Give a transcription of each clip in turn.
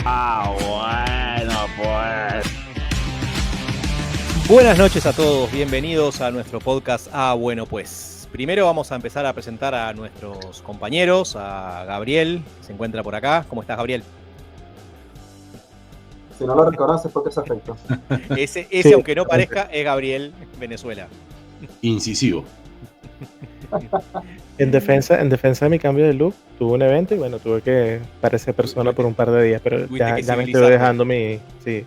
Bueno, pues. Buenas noches a todos, bienvenidos a nuestro podcast. Bueno, pues. Primero vamos a empezar a presentar a nuestros compañeros, a Gabriel, que se encuentra por acá. ¿Cómo estás, Gabriel? Si no lo reconoces, porque es afecto. Ese Sí, aunque no parezca, es Gabriel Venezuela. Incisivo. En defensa de mi cambio de look, tuve un evento y bueno, tuve que parecer persona por un par de días, pero ya me estoy dejando mi... Sí.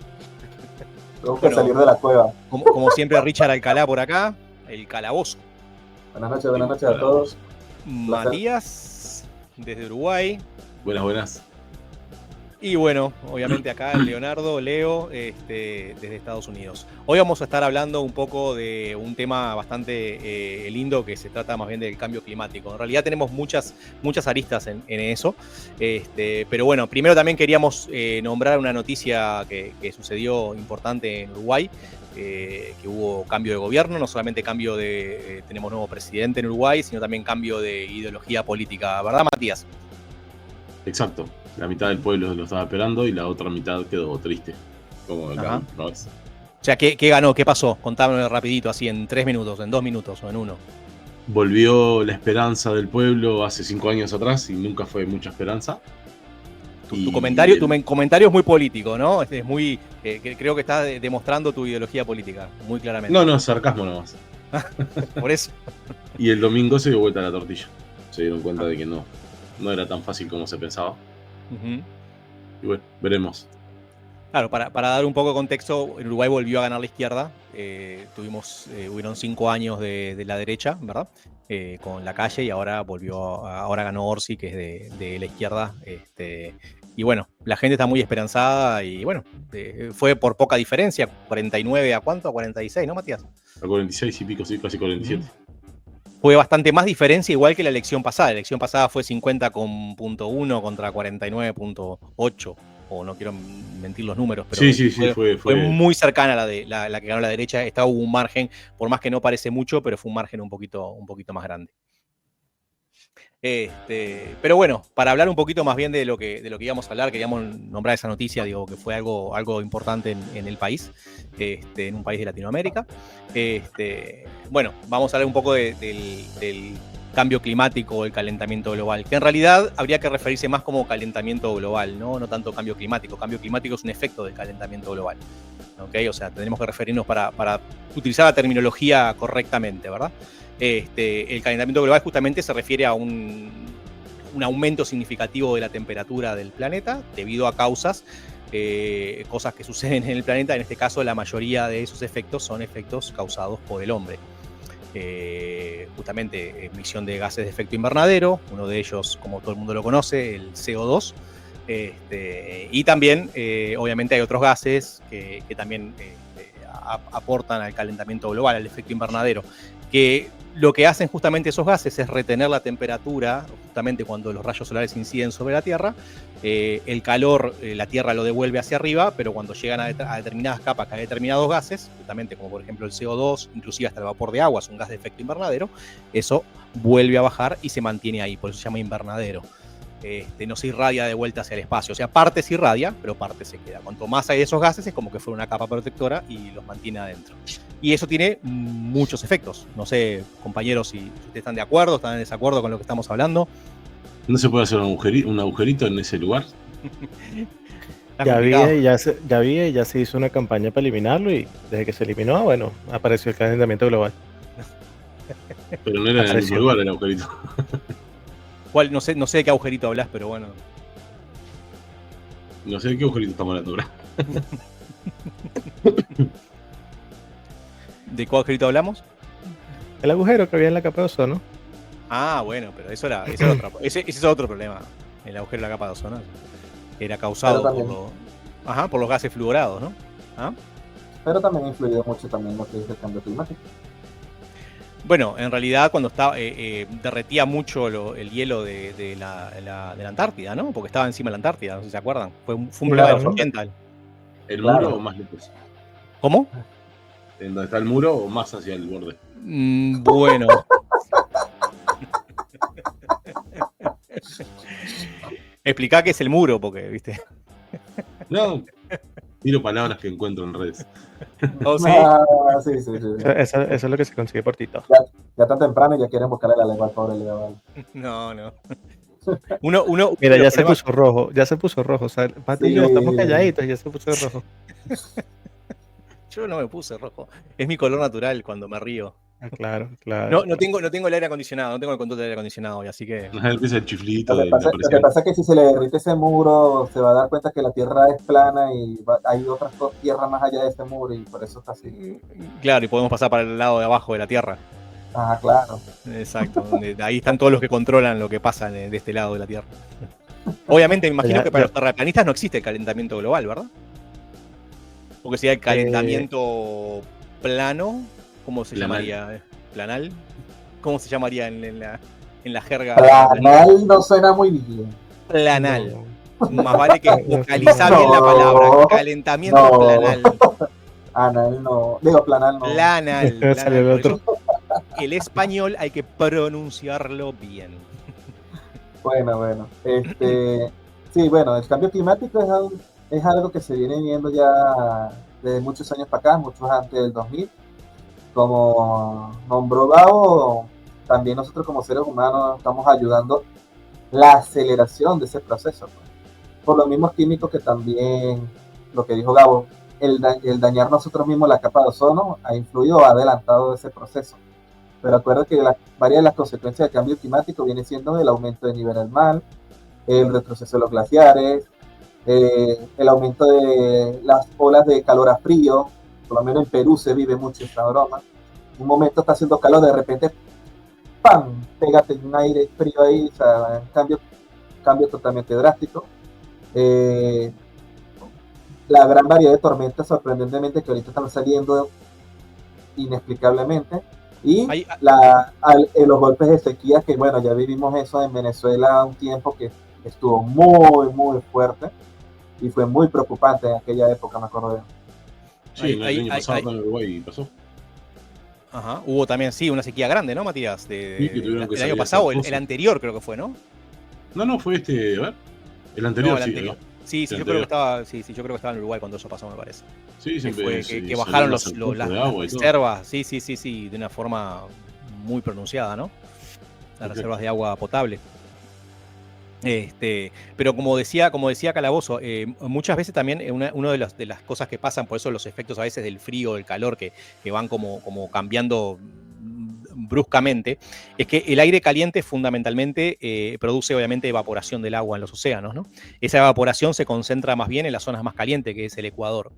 Tengo que salir de la cueva. Como siempre, Richard Alcalá por acá, el calabozo. Buenas noches a todos. Matías, desde Uruguay. Buenas. Y bueno, obviamente acá Leonardo, Leo, desde Estados Unidos. Hoy vamos a estar hablando un poco de un tema bastante lindo que se trata más bien del cambio climático. En realidad tenemos muchas aristas en eso. Pero bueno, primero también queríamos nombrar una noticia que sucedió importante en Uruguay, que hubo cambio de gobierno, no solamente cambio de, tenemos nuevo presidente en Uruguay, sino también cambio de ideología política, ¿verdad, Matías? Exacto. La mitad del pueblo lo estaba esperando y la otra mitad quedó triste. Como acá, ¿no es? O sea, ¿qué ganó? ¿Qué pasó? Contame rapidito, así en 3 minutos, en 2 minutos o en 1. Volvió la esperanza del pueblo hace 5 años atrás y nunca fue mucha esperanza. Tu comentario es muy político, ¿no? Es muy, creo que estás demostrando tu ideología política, muy claramente. No, sarcasmo nomás. Por eso. Y el domingo se dio vuelta la tortilla. Se dieron cuenta de que no era tan fácil como se pensaba. Y bueno, veremos. Claro, para dar un poco de contexto, en Uruguay volvió a ganar la izquierda. Hubieron 5 años de la derecha, ¿verdad? Con la calle, y ahora ganó Orsi, que es de la izquierda. Y bueno, la gente está muy esperanzada y bueno, fue por poca diferencia, 49 a cuánto, a 46, ¿no, Matías? A 46 y pico, sí, casi 47. Fue bastante más diferencia, igual que la elección pasada. La elección pasada fue 50,1 contra 49,8. O no quiero mentir los números, pero sí, fue muy cercana a la que ganó la derecha. Hubo un margen, por más que no parece mucho, pero fue un margen un poquito más grande. Pero bueno, para hablar un poquito más bien de lo que íbamos a hablar, queríamos nombrar esa noticia, digo, que fue algo importante en el país, en un país de Latinoamérica. Bueno, vamos a hablar un poco del cambio climático o el calentamiento global, que en realidad habría que referirse más como calentamiento global, no tanto cambio climático. Cambio climático es un efecto del calentamiento global. ¿Okay? O sea, tenemos que referirnos para utilizar la terminología correctamente, ¿verdad? El calentamiento global justamente se refiere a un aumento significativo de la temperatura del planeta debido a cosas que suceden en el planeta. En este caso, la mayoría de esos efectos son efectos causados por el hombre. Justamente emisión de gases de efecto invernadero, uno de ellos, como todo el mundo lo conoce, el CO2. Y también, obviamente, hay otros gases que también aportan al calentamiento global, al efecto invernadero, que lo que hacen justamente esos gases es retener la temperatura, justamente cuando los rayos solares inciden sobre la Tierra. El calor, la Tierra lo devuelve hacia arriba, pero cuando llegan a determinadas capas, a determinados gases, justamente como por ejemplo el CO2, inclusive hasta el vapor de agua, es un gas de efecto invernadero, eso vuelve a bajar y se mantiene ahí, por eso se llama invernadero. No se irradia de vuelta hacia el espacio, o sea, parte se irradia, pero parte se queda. Cuanto más hay de esos gases, es como que fuera una capa protectora y los mantiene adentro. Y eso tiene muchos efectos. No sé, compañeros, si ustedes están de acuerdo, están en desacuerdo con lo que estamos hablando. ¿No se puede hacer un agujerito en ese lugar? Ya había y ya se hizo una campaña para eliminarlo, y desde que se eliminó, bueno, apareció el calentamiento global. Pero no era en el mismo lugar el agujerito. No sé de qué agujerito hablas, pero bueno. No sé de qué agujerito estamos hablando ahora. ¿De qué agujerito hablamos? El agujero que había en la capa de ozono. Ah, bueno, pero ese es otro problema. El agujero de la capa de ozono era causado por los gases fluorados, ¿no? ¿Ah? Pero también ha influido mucho también lo que es el cambio climático. Bueno, en realidad cuando derretía mucho el hielo de la Antártida, ¿no? Porque estaba encima de la Antártida, no sé si se acuerdan. Fue un problema de los 80. ¿El muro o más lejos? ¿Cómo? ¿En donde está el muro o más hacia el borde? Bueno. Explicá qué es el muro, porque, ¿viste? No, tiro palabras que encuentro en redes. ¿Oh, sí? Sí, sí, sí. Eso es lo que se consigue por TikTok. Ya tan temprano y ya quieren buscarle la lengua al pobre Leo. Vale. No. Mira, ya los se problemas- puso rojo. O sea, Pati y Sí. yo estamos calladitos y ya se puso rojo. Yo no me puse rojo. Es mi color natural cuando me río. Ah, claro. No tengo el aire acondicionado, no tengo el control del aire acondicionado hoy, así que. Empieza el chiflito Lo que de la pasa, lo que presión. pasa es que si se le derrite ese muro, se va a dar cuenta que la Tierra es plana y hay otras tierras más allá de ese muro y por eso está así. Claro, y podemos pasar para el lado de abajo de la Tierra. Ah, claro. Exacto. Donde ahí están todos los que controlan lo que pasa de este lado de la Tierra. Obviamente, me imagino que para los terraplanistas no existe el calentamiento global, ¿verdad? Porque si hay calentamiento plano, ¿cómo se llamaría? ¿Planal? ¿Cómo se llamaría en la jerga? Planal no suena muy bien. Planal. Más vale que vocaliza bien la palabra. Calentamiento planal. Anal no. Digo, planal no. Planal. Sale el otro. El español hay que pronunciarlo bien. Bueno. Sí, bueno, el cambio climático es algo que se viene viendo ya desde muchos años para acá, muchos antes del 2000. Como nombró Gabo, también nosotros como seres humanos estamos ayudando la aceleración de ese proceso. Por los mismos químicos que también, lo que dijo Gabo, el dañar nosotros mismos la capa de ozono ha influido o ha adelantado ese proceso. Pero acuerda que varias de las consecuencias del cambio climático viene siendo el aumento del nivel del mar, el retroceso de los glaciares, el aumento de las olas de calor a frío. Por lo menos en Perú se vive mucho esta broma. Un momento está haciendo calor, de repente, ¡pam!, pégate un aire frío ahí, o sea, cambio totalmente drástico. La gran variedad de tormentas, sorprendentemente, que ahorita están saliendo inexplicablemente. Y los golpes de sequía, que bueno, ya vivimos eso en Venezuela un tiempo que estuvo muy fuerte y fue muy preocupante en aquella época, me acuerdo de. Sí, el año pasado en Uruguay pasó. Ajá, hubo también, sí, una sequía grande, ¿no, Matías? El año pasado, el anterior creo que fue, ¿no? No, fue a ver. El anterior, no, el anterior. Sí, yo creo que estaba en Uruguay cuando eso pasó, me parece. Sí, siempre que bajaron las reservas, sí, de una forma muy pronunciada, ¿no? Las reservas de agua potable. Pero como decía Calabozo, muchas veces también una de las cosas que pasan, por eso los efectos a veces del frío, del calor, que van como cambiando bruscamente, es que el aire caliente fundamentalmente produce obviamente evaporación del agua en los océanos, ¿no? Esa evaporación se concentra más bien en las zonas más calientes, que es el Ecuador.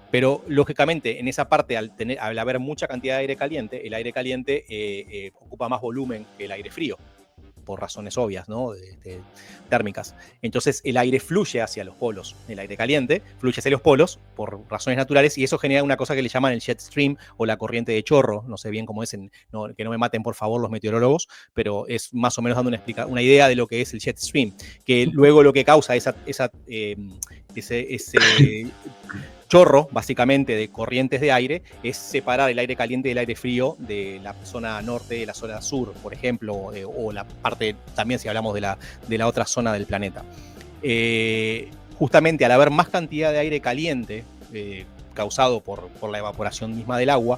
Pero lógicamente en esa parte, al haber mucha cantidad de aire caliente, el aire caliente ocupa más volumen que el aire frío, por razones obvias, ¿no? Térmicas. Entonces el aire fluye hacia los polos, el aire caliente fluye hacia los polos por razones naturales y eso genera una cosa que le llaman el jet stream o la corriente de chorro, no sé bien cómo es, que no me maten por favor los meteorólogos, pero es más o menos dando una idea de lo que es el jet stream, que luego lo que causa ese chorro, básicamente, de corrientes de aire, es separar el aire caliente del aire frío de la zona norte de la zona sur, por ejemplo, o la parte, también si hablamos de la otra zona del planeta. Justamente al haber más cantidad de aire caliente causado por la evaporación misma del agua,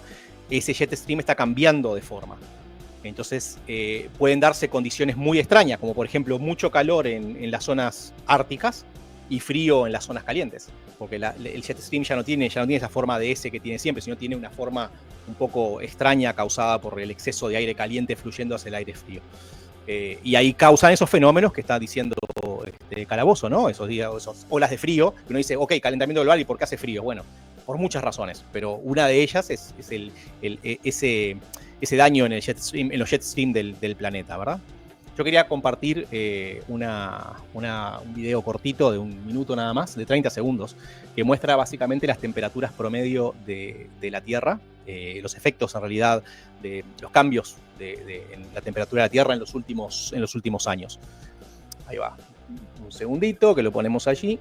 ese jet stream está cambiando de forma. Entonces pueden darse condiciones muy extrañas, como por ejemplo mucho calor en las zonas árticas y frío en las zonas calientes, porque el jet stream ya no tiene esa forma de S que tiene siempre, sino tiene una forma un poco extraña causada por el exceso de aire caliente fluyendo hacia el aire frío. Y ahí causan esos fenómenos que está diciendo Calabozo, ¿no? Esas olas de frío, que uno dice, ok, calentamiento global, ¿y por qué hace frío? Bueno, por muchas razones, pero una de ellas es ese daño en los jet stream del planeta, ¿verdad? Yo quería compartir un video cortito de 1 minuto nada más, de 30 segundos, que muestra básicamente las temperaturas promedio de la Tierra, los efectos en realidad de los cambios en la temperatura de la Tierra en los últimos años. Ahí va. Un segundito, que lo ponemos allí.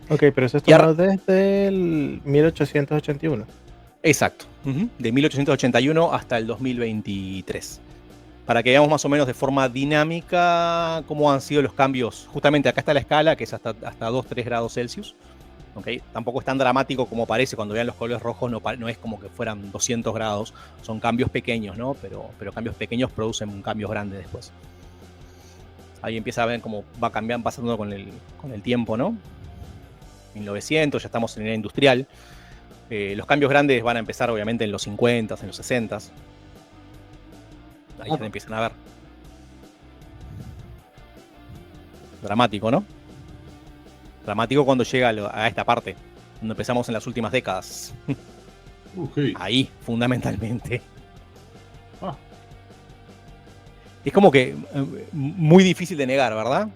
Ok, pero eso está desde el 1881. Exacto. De 1881 hasta el 2023. para que veamos más o menos de forma dinámica cómo han sido los cambios. Justamente acá está la escala, que es hasta 2-3 grados Celsius. ¿Okay? Tampoco es tan dramático como parece. Cuando vean los colores rojos no es como que fueran 200 grados. Son cambios pequeños, ¿no? Pero cambios pequeños producen cambios grandes después. Ahí empieza a ver cómo va cambiando, pasando con el tiempo, ¿no? 1900, ya estamos en la era industrial. Los cambios grandes van a empezar obviamente en los 50, en los 60. Ahí ya empiezan a ver. Dramático, ¿no? Dramático cuando llega a esta parte, donde empezamos en las últimas décadas. Okay. Ahí, fundamentalmente. Es como que muy difícil de negar, ¿verdad?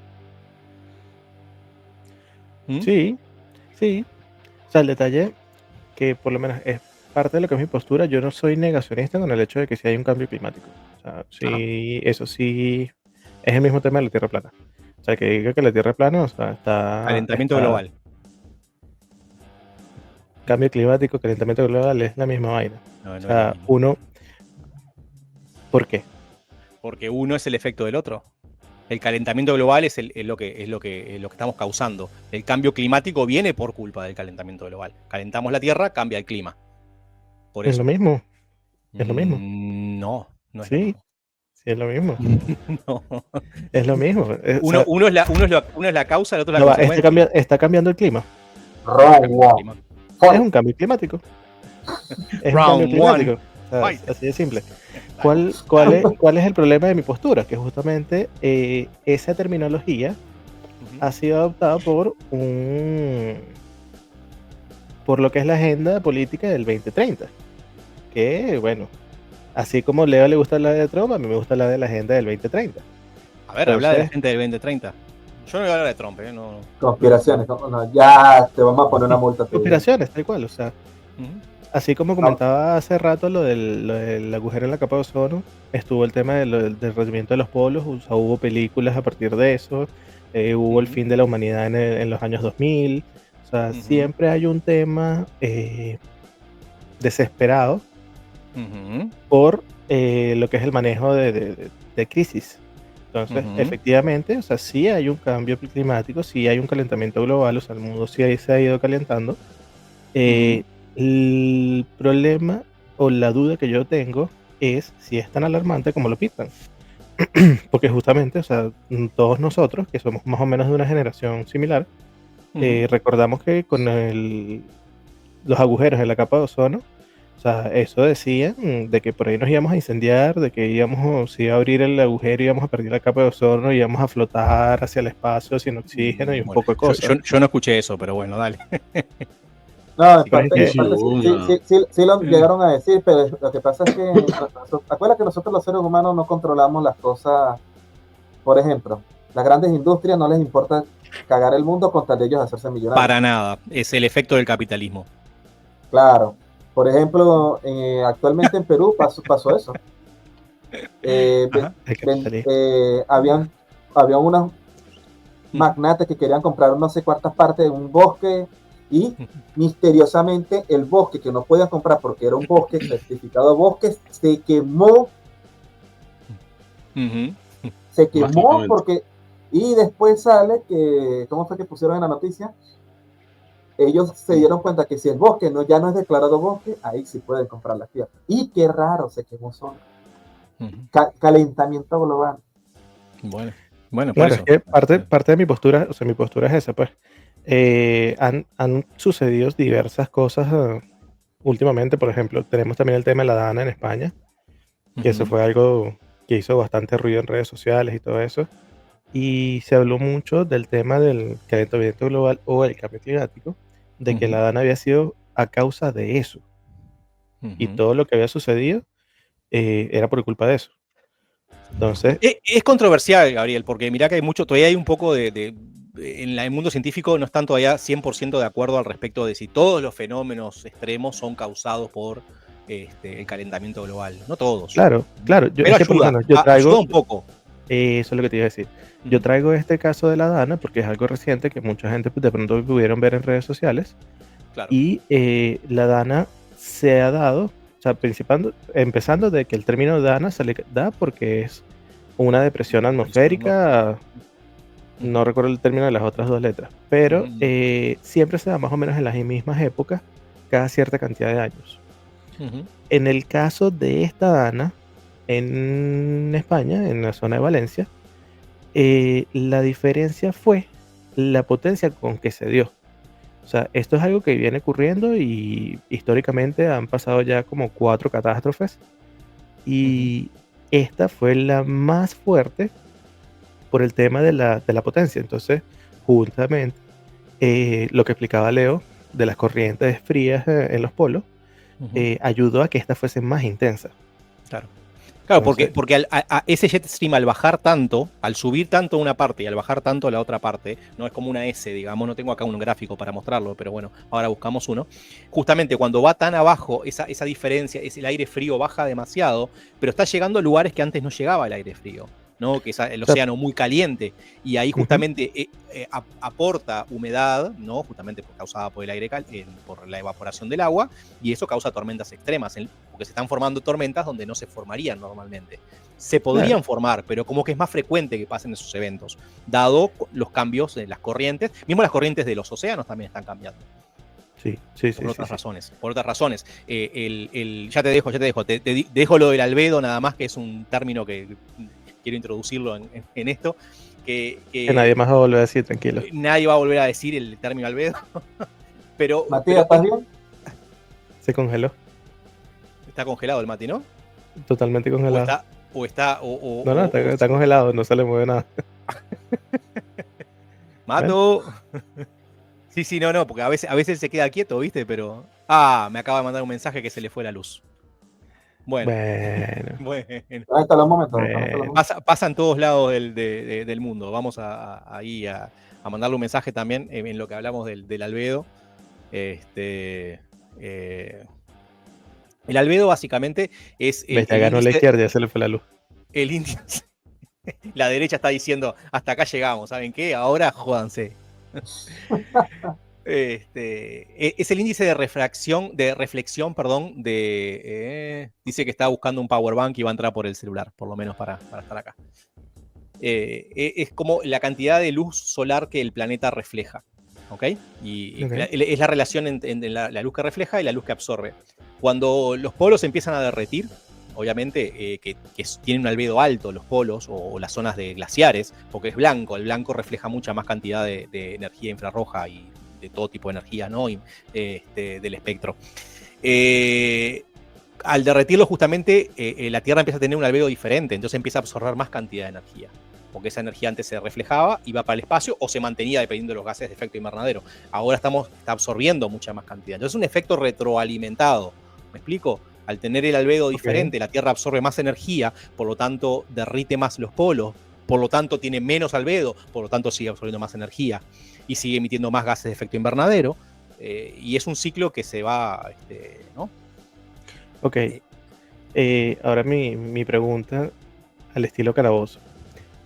Sí. O sea, el detalle que por lo menos es parte de lo que es mi postura, yo no soy negacionista con el hecho de que sí hay un cambio climático. O sea, sí, eso sí es el mismo tema de la Tierra plana. O sea, que diga que la Tierra plana, o sea, calentamiento global. Cambio climático, calentamiento global es la misma vaina. No, o sea, ¿por qué? Porque uno es el efecto del otro. El calentamiento global es lo que estamos causando. El cambio climático viene por culpa del calentamiento global. Calentamos la Tierra, cambia el clima. Por eso. ¿Es lo mismo? ¿Es lo mismo? No es sí, lo mismo. Sí, es lo mismo. No. Es lo mismo. Uno es la causa, el otro es la consecuencia. Está cambiando el clima. Es un cambio climático. Es un cambio climático. O sea, así de simple. ¿Cuál es el problema de mi postura? Que justamente esa terminología ha sido adoptada por lo que es la agenda política del 2030. Que, bueno, así como a Leo le gusta la de Trump, a mí me gusta la de la agenda del 2030. A ver, habla de la gente del 2030. Yo no voy a hablar de Trump, ¿no? Conspiraciones, no, ya te vamos a poner una multa. Conspiraciones, tal cual, o sea. Así como comentaba hace rato lo del agujero en la capa de ozono, estuvo el tema del derretimiento de los polos, o sea, hubo películas a partir de eso, hubo el fin de la humanidad en los años 2000, o sea, siempre hay un tema desesperado por lo que es el manejo de crisis. Entonces, efectivamente, o sea, sí hay un cambio climático, sí hay un calentamiento global, o sea, el mundo sí se ha ido calentando. El problema o la duda que yo tengo es si es tan alarmante como lo pintan. Porque justamente, o sea, todos nosotros, que somos más o menos de una generación similar, recordamos que con los agujeros en la capa de ozono, o sea, eso decían de que por ahí nos íbamos a incendiar, de que si iba a abrir el agujero, íbamos a perder la capa de ozono, íbamos a flotar hacia el espacio sin oxígeno y un poco de cosas. Yo no escuché eso, pero bueno, dale. No, sí lo llegaron a decir, pero lo que pasa es que acuérdate que nosotros los seres humanos no controlamos las cosas. Por ejemplo, las grandes industrias no les importa cagar el mundo con tal de ellos hacerse millonarios. Para nada, es el efecto del capitalismo. Claro, por ejemplo, actualmente en Perú pasó eso. Habían unos magnates que querían comprar no sé cuántas partes de un bosque. Y misteriosamente el bosque que no podían comprar porque era un bosque certificado bosque se quemó. Se quemó porque y después sale que, ¿cómo fue que pusieron en la noticia? Ellos se dieron cuenta que si el bosque ya no es declarado bosque, ahí sí pueden comprar la tierra. Y qué raro, se quemó solo. Calentamiento global. Bueno, es que parte de mi postura, o sea, mi postura es esa, pues. Han sucedido diversas cosas últimamente. Por ejemplo, tenemos también el tema de la Dana en España, que eso fue algo que hizo bastante ruido en redes sociales y todo eso, y se habló mucho del tema del calentamiento global o el cambio climático, de que la Dana había sido a causa de eso, y todo lo que había sucedido era por culpa de eso. Entonces, es controversial, Gabriel, porque mirá que todavía hay un poco en el mundo científico no están todavía 100% de acuerdo al respecto de si todos los fenómenos extremos son causados por el calentamiento global. No todos. Claro. Pero ayuda un poco. Eso es lo que te iba a decir. Yo traigo este caso de la Dana porque es algo reciente que mucha gente de pronto pudieron ver en redes sociales. Claro. Y la Dana se ha dado O sea, empezando de que el término dana se le da porque es una depresión atmosférica, no recuerdo el término de las otras dos letras, pero siempre se da más o menos en las mismas épocas, cada cierta cantidad de años. En el caso de esta dana, en España, en la zona de Valencia, la diferencia fue la potencia con que se dio. O sea, esto es algo que viene ocurriendo y históricamente han pasado ya como 4 catástrofes y esta fue la más fuerte por el tema de la potencia. Entonces, justamente, lo que explicaba Leo de las corrientes frías en los polos, ayudó a que esta fuese más intensa. Claro. Claro, porque ese jet stream al bajar tanto, al subir tanto una parte y al bajar tanto la otra parte, no es como una S, digamos, no tengo acá un gráfico para mostrarlo, pero bueno, ahora buscamos uno. Justamente cuando va tan abajo, esa diferencia, el aire frío baja demasiado, pero está llegando a lugares que antes no llegaba el aire frío, ¿no? Que es el océano muy caliente, y ahí justamente aporta humedad, ¿no? Justamente causada por el aire por la evaporación del agua, y eso causa tormentas extremas, porque se están formando tormentas donde no se formarían normalmente. Se podrían formar, pero como que es más frecuente que pasen esos eventos, dado los cambios de las corrientes. Mismo las corrientes de los océanos también están cambiando. Sí. Por otras razones. Ya te dejo. Te dejo lo del albedo nada más, que es un término que quiero introducirlo en esto. Que nadie más va a volver a decir, tranquilo. Nadie va a volver a decir el término albedo. pero Matías, ¿estás bien? Se congeló. Está congelado el Mati, ¿no? Totalmente congelado. No, está congelado, no se le mueve nada. Mato. Sí, no, porque a veces se queda quieto, ¿viste? Pero. Me acaba de mandar un mensaje que se le fue la luz. Bueno. Hasta los momentos. Pasa en todos lados del mundo. Vamos ahí a mandarle un mensaje también en lo que hablamos del albedo. El albedo básicamente es... ganó la izquierda, ya se le fue la luz. El índice... La derecha está diciendo, hasta acá llegamos, ¿saben qué? Ahora jódanse. Es el índice de reflexión, dice que está buscando un power bank y va a entrar por el celular, por lo menos para estar acá. Es como la cantidad de luz solar que el planeta refleja. ¿Ok? Es la relación entre la luz que refleja y la luz que absorbe. Cuando los polos empiezan a derretir, obviamente que tienen un albedo alto los polos o las zonas de glaciares, porque es blanco, el blanco refleja mucha más cantidad de energía infrarroja y de todo tipo de energía, ¿no? Del espectro. Al derretirlo justamente la Tierra empieza a tener un albedo diferente, entonces empieza a absorber más cantidad de energía, porque esa energía antes se reflejaba, iba para el espacio o se mantenía dependiendo de los gases de efecto invernadero. Ahora está absorbiendo mucha más cantidad. Entonces es un efecto retroalimentado. ¿Me explico? Al tener el albedo diferente, la Tierra absorbe más energía, por lo tanto derrite más los polos, por lo tanto tiene menos albedo, por lo tanto sigue absorbiendo más energía y sigue emitiendo más gases de efecto invernadero. Y es un ciclo que se va, ¿no? Ok. Ahora mi pregunta al estilo Caraboso.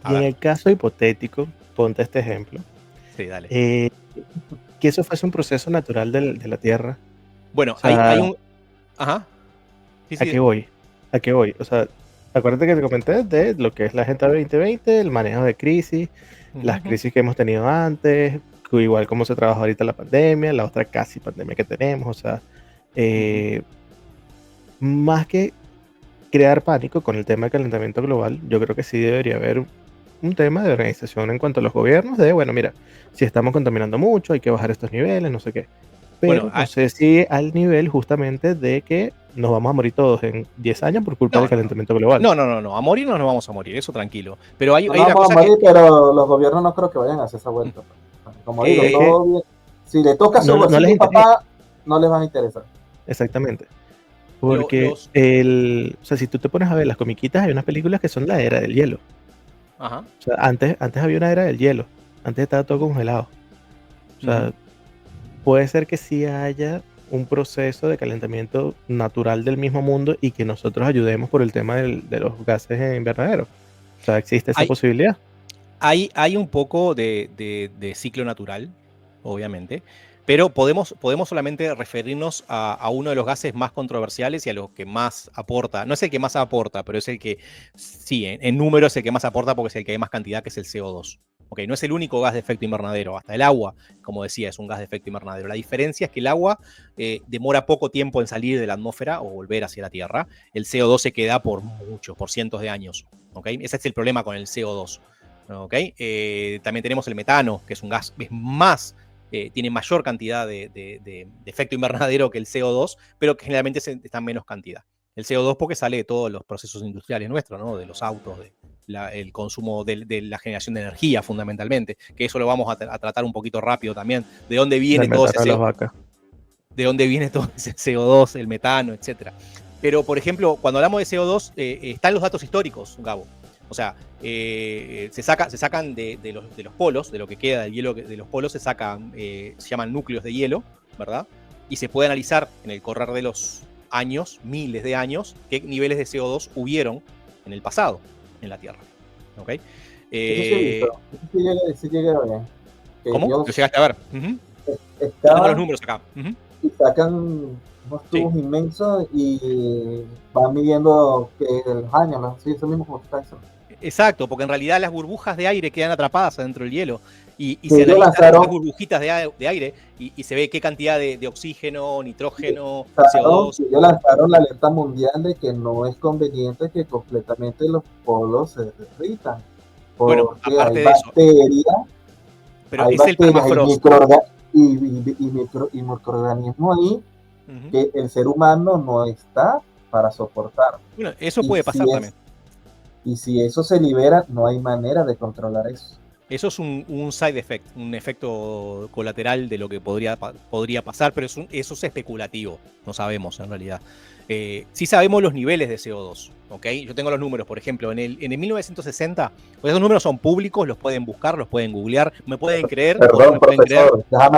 Y en el caso hipotético, ponte este ejemplo. Sí, dale. Que eso fuese un proceso natural de la Tierra. Bueno, hay un... Ajá. Sí, ¿A qué voy? O sea, acuérdate que te comenté de lo que es la Agenda 2020, el manejo de crisis, las crisis que hemos tenido antes, igual como se trabaja ahorita la pandemia, la otra casi pandemia que tenemos. O sea, más que crear pánico con el tema del calentamiento global, yo creo que sí debería haber un tema de organización en cuanto a los gobiernos, bueno, mira, si estamos contaminando mucho, hay que bajar estos niveles, no sé qué. Pero no sé si al nivel justamente de que nos vamos a morir todos en 10 años por culpa del calentamiento global. No, a morir no nos vamos a morir, eso tranquilo. Pero hay una cosa pero los gobiernos no creo que vayan a hacer esa vuelta. Como digo, si le toca su bolsillo papá, no les va a interesar. Exactamente. Porque o sea, si tú te pones a ver las comiquitas, hay unas películas que son la era del hielo. Ajá. O sea, antes había una era del hielo. Antes estaba todo congelado. O sea, puede ser que sí haya un proceso de calentamiento natural del mismo mundo y que nosotros ayudemos por el tema de los gases en invernadero. O sea, ¿existe esa posibilidad? Hay un poco de ciclo natural, obviamente, Pero podemos solamente referirnos a uno de los gases más controversiales y a los que más aporta. No es el que más aporta, pero es el que, sí, en número es el que más aporta porque es el que hay más cantidad, que es el CO2. Okay, no es el único gas de efecto invernadero. Hasta el agua, como decía, es un gas de efecto invernadero. La diferencia es que el agua demora poco tiempo en salir de la atmósfera o volver hacia la Tierra. El CO2 se queda por cientos de años. ¿Okay? Ese es el problema con el CO2. ¿Okay? También tenemos el metano, que es un gas que es más... tiene mayor cantidad de efecto invernadero que el CO2, pero que generalmente está en menos cantidad. El CO2 porque sale de todos los procesos industriales nuestros, ¿no? De los autos, el consumo de la generación de energía fundamentalmente, que eso lo vamos a tratar un poquito rápido también, de dónde viene todo ese CO2, de dónde viene todo ese CO2, el metano, etc. Pero, por ejemplo, cuando hablamos de CO2, están los datos históricos, Gabo. O sea, se sacan de los polos, de lo que queda del hielo de los polos, se llaman núcleos de hielo, ¿verdad? Y se puede analizar en el correr de los años, miles de años, qué niveles de CO2 hubieron en el pasado en la Tierra. ¿Ok? Sí llega a ver. ¿Cómo? ¿Lo llegaste a ver? Tengo los números acá. Y sacan unos tubos inmensos y van midiendo los años, ¿no? Sí, eso mismo como está eso. Exacto, porque en realidad las burbujas de aire quedan atrapadas dentro del hielo y se analizan las burbujitas de aire y se ve qué cantidad de oxígeno, nitrógeno, CO2. Ellos lanzaron la alerta mundial de que no es conveniente que completamente los polos se derritan. Bueno, aparte de eso. Pero hay es el permafrost. Y microorganismos ahí que el ser humano no está para soportar. Bueno, eso puede pasar también. Y si eso se libera, no hay manera de controlar eso. Eso es un side effect, un efecto colateral de lo que podría pasar, pero eso es especulativo, no sabemos en realidad. Sí sabemos los niveles de CO2, ¿ok? Yo tengo los números, por ejemplo, en el 1960, pues esos números son públicos, los pueden buscar, los pueden googlear, me pueden creer, Perdón, no me pueden creer.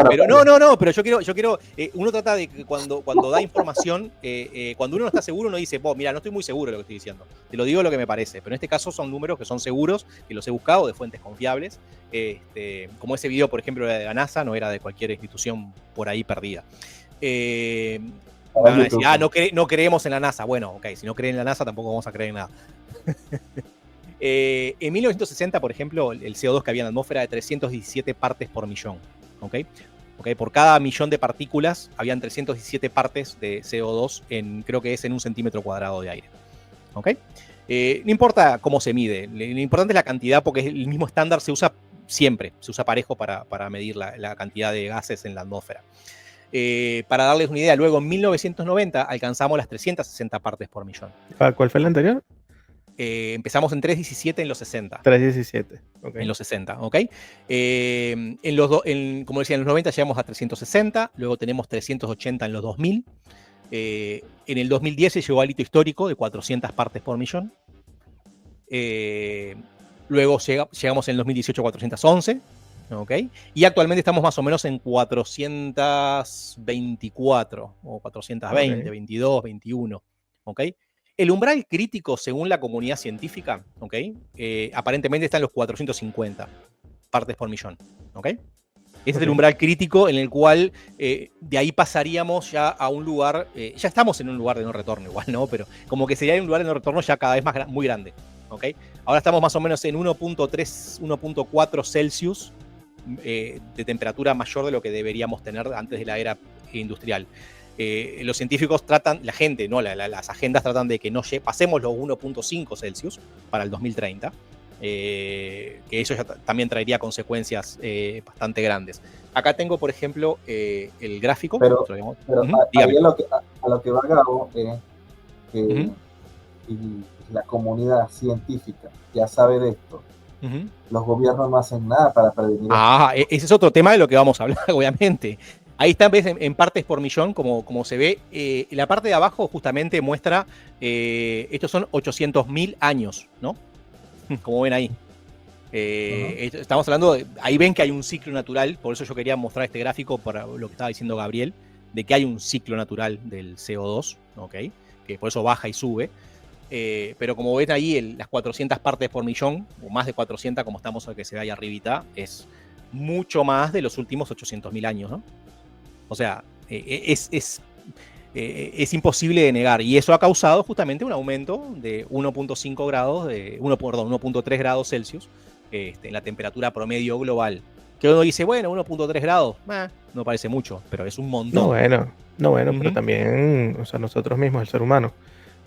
Pero no, pero yo quiero, uno trata de que cuando da información, cuando uno no está seguro, uno dice, mira, no estoy muy seguro de lo que estoy diciendo, te lo digo lo que me parece, pero en este caso son números que son seguros, que los he buscado de fuentes confiables, como ese video, por ejemplo, era de la NASA, no era de cualquier institución por ahí perdida. Van a decir, no creemos en la NASA. Bueno, ok, si no creen en la NASA tampoco vamos a creer en nada. En 1960, por ejemplo, el CO2 que había en la atmósfera era de 317 partes por millón. ¿Okay? Por cada millón de partículas habían 317 partes de CO2 creo que es en 1 centímetro cuadrado de aire. ¿Okay? No importa cómo se mide, lo importante es la cantidad porque el mismo estándar se usa siempre, se usa parejo para medir la cantidad de gases en la atmósfera. Para darles una idea, luego en 1990 alcanzamos las 360 partes por millón. ¿Cuál fue el anterior? Empezamos en 317 en los 60. 317, ok. En los 60, ¿ok? Como decía, en los 90 llegamos a 360, luego tenemos 380 en los 2000. En el 2010 se llegó al hito histórico de 400 partes por millón. Luego llegamos en el 2018 a 411. ¿Okay? Y actualmente estamos más o menos en 424 o 420, okay. 22, 21. ¿Okay? El umbral crítico, según la comunidad científica, ¿okay? Aparentemente está en los 450 partes por millón. ¿Okay? Ese es el umbral crítico en el cual de ahí pasaríamos ya a un lugar, ya estamos en un lugar de no retorno igual, ¿no? Pero como que sería un lugar de no retorno ya cada vez muy grande. ¿Okay? Ahora estamos más o menos en 1.3, 1.4 Celsius de temperatura mayor de lo que deberíamos tener antes de la era industrial. Los científicos tratan, la gente, ¿no? Las agendas tratan de que no pasemos los 1.5 Celsius para el 2030, que eso ya también traería consecuencias bastante grandes. Acá tengo, por ejemplo, el gráfico. Pero ahí a lo que va Gabo, y la comunidad científica ya sabe de esto. Los gobiernos no hacen nada para prevenir esto. Ese es otro tema de lo que vamos a hablar, obviamente. Ahí está en partes por millón, como se ve. La parte de abajo justamente muestra, estos son 800.000 años, ¿no? Como ven ahí. Estamos hablando, ahí ven que hay un ciclo natural, por eso yo quería mostrar este gráfico para lo que estaba diciendo Gabriel, de que hay un ciclo natural del CO2, ¿ok? Que por eso baja y sube. Pero como ven ahí, las 400 partes por millón, o más de 400, como estamos al que se ve ahí arribita, es mucho más de los últimos 800.000 años, ¿no? O sea, es imposible de negar. Y eso ha causado justamente un aumento de 1.5 grados, 1.3 grados Celsius en la temperatura promedio global. Que uno dice, bueno, 1.3 grados, no parece mucho, pero es un montón. No, bueno, pero también, o sea, nosotros mismos, el ser humano,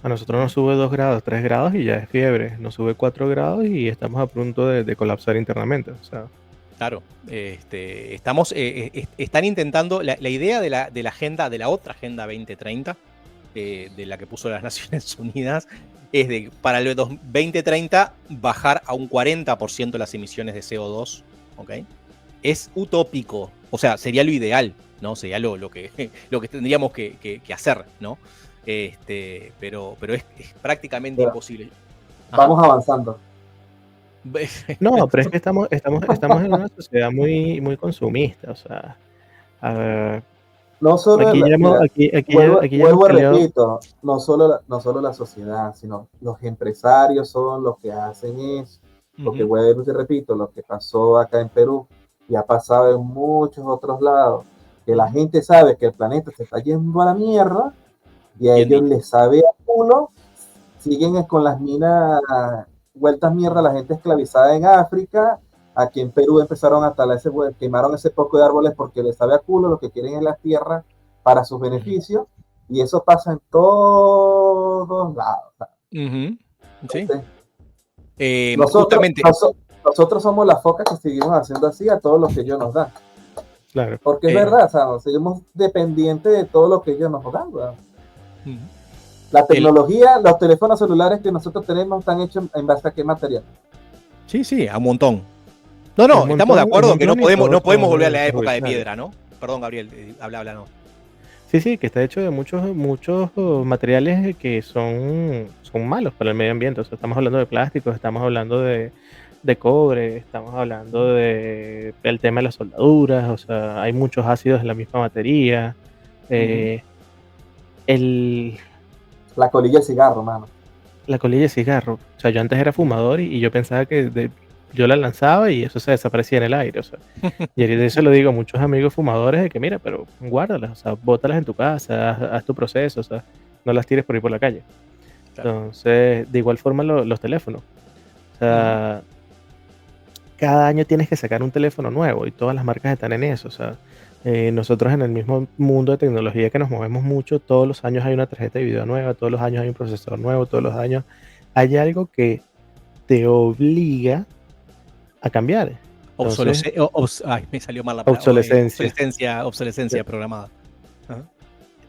a nosotros nos sube 2 grados, 3 grados y ya es fiebre. Nos sube 4 grados y estamos a punto de colapsar internamente. O sea. Claro, están intentando, la idea de la agenda, de la otra Agenda 2030, de la que puso las Naciones Unidas, es de para el 2030 bajar a un 40% las emisiones de CO2, ¿ok? Es utópico, o sea, sería lo ideal, ¿no? Sería lo que tendríamos que hacer, ¿no? Pero es prácticamente imposible. Vamos avanzando. No, pero es que estamos en una sociedad muy, muy consumista, o sea, a ver, no solo vuelvo y repito, no solo la sociedad, sino los empresarios son los que hacen eso, porque vuelvo y repito, lo que pasó acá en Perú y ha pasado en muchos otros lados, que la gente sabe que el planeta se está yendo a la mierda y a ellos les sabe a culo, siguen con las minas vueltas mierda, la gente esclavizada en África. Aquí en Perú empezaron a talar quemaron ese poco de árboles porque les sabe a culo, lo que quieren es las tierras para sus beneficios, y eso pasa en todos lados. Sí. Nosotros somos las focas que seguimos haciendo así a todo lo que ellos nos dan. Claro. Porque es verdad, o sea, seguimos dependientes de todo lo que ellos nos dan. La tecnología, los teléfonos celulares que nosotros tenemos están hechos en base a qué material. Sí, a un montón. No, estamos de acuerdo en que no podemos volver a la época de piedra, ¿no? Perdón, Gabriel, habla, no. Sí, que está hecho de muchos materiales que son malos para el medio ambiente. O sea, estamos hablando de plásticos, estamos hablando de cobre, estamos hablando del tema de las soldaduras, o sea, hay muchos ácidos en la misma batería. La colilla de cigarro, mano. La colilla de cigarro. O sea, yo antes era fumador y yo pensaba que yo la lanzaba y eso se desaparecía en el aire. O sea, y eso lo digo a muchos amigos fumadores de que mira, pero guárdalas, o sea, bótalas en tu casa, haz tu proceso, o sea, no las tires por ahí por la calle. Claro. Entonces, de igual forma los teléfonos. O sea, cada año tienes que sacar un teléfono nuevo y todas las marcas están en eso. O sea, nosotros en el mismo mundo de tecnología que nos movemos mucho, todos los años hay una tarjeta de video nueva, todos los años hay un procesador nuevo, todos los años hay algo que te obliga a cambiar. Me salió mal la palabra. Obsolescencia programada.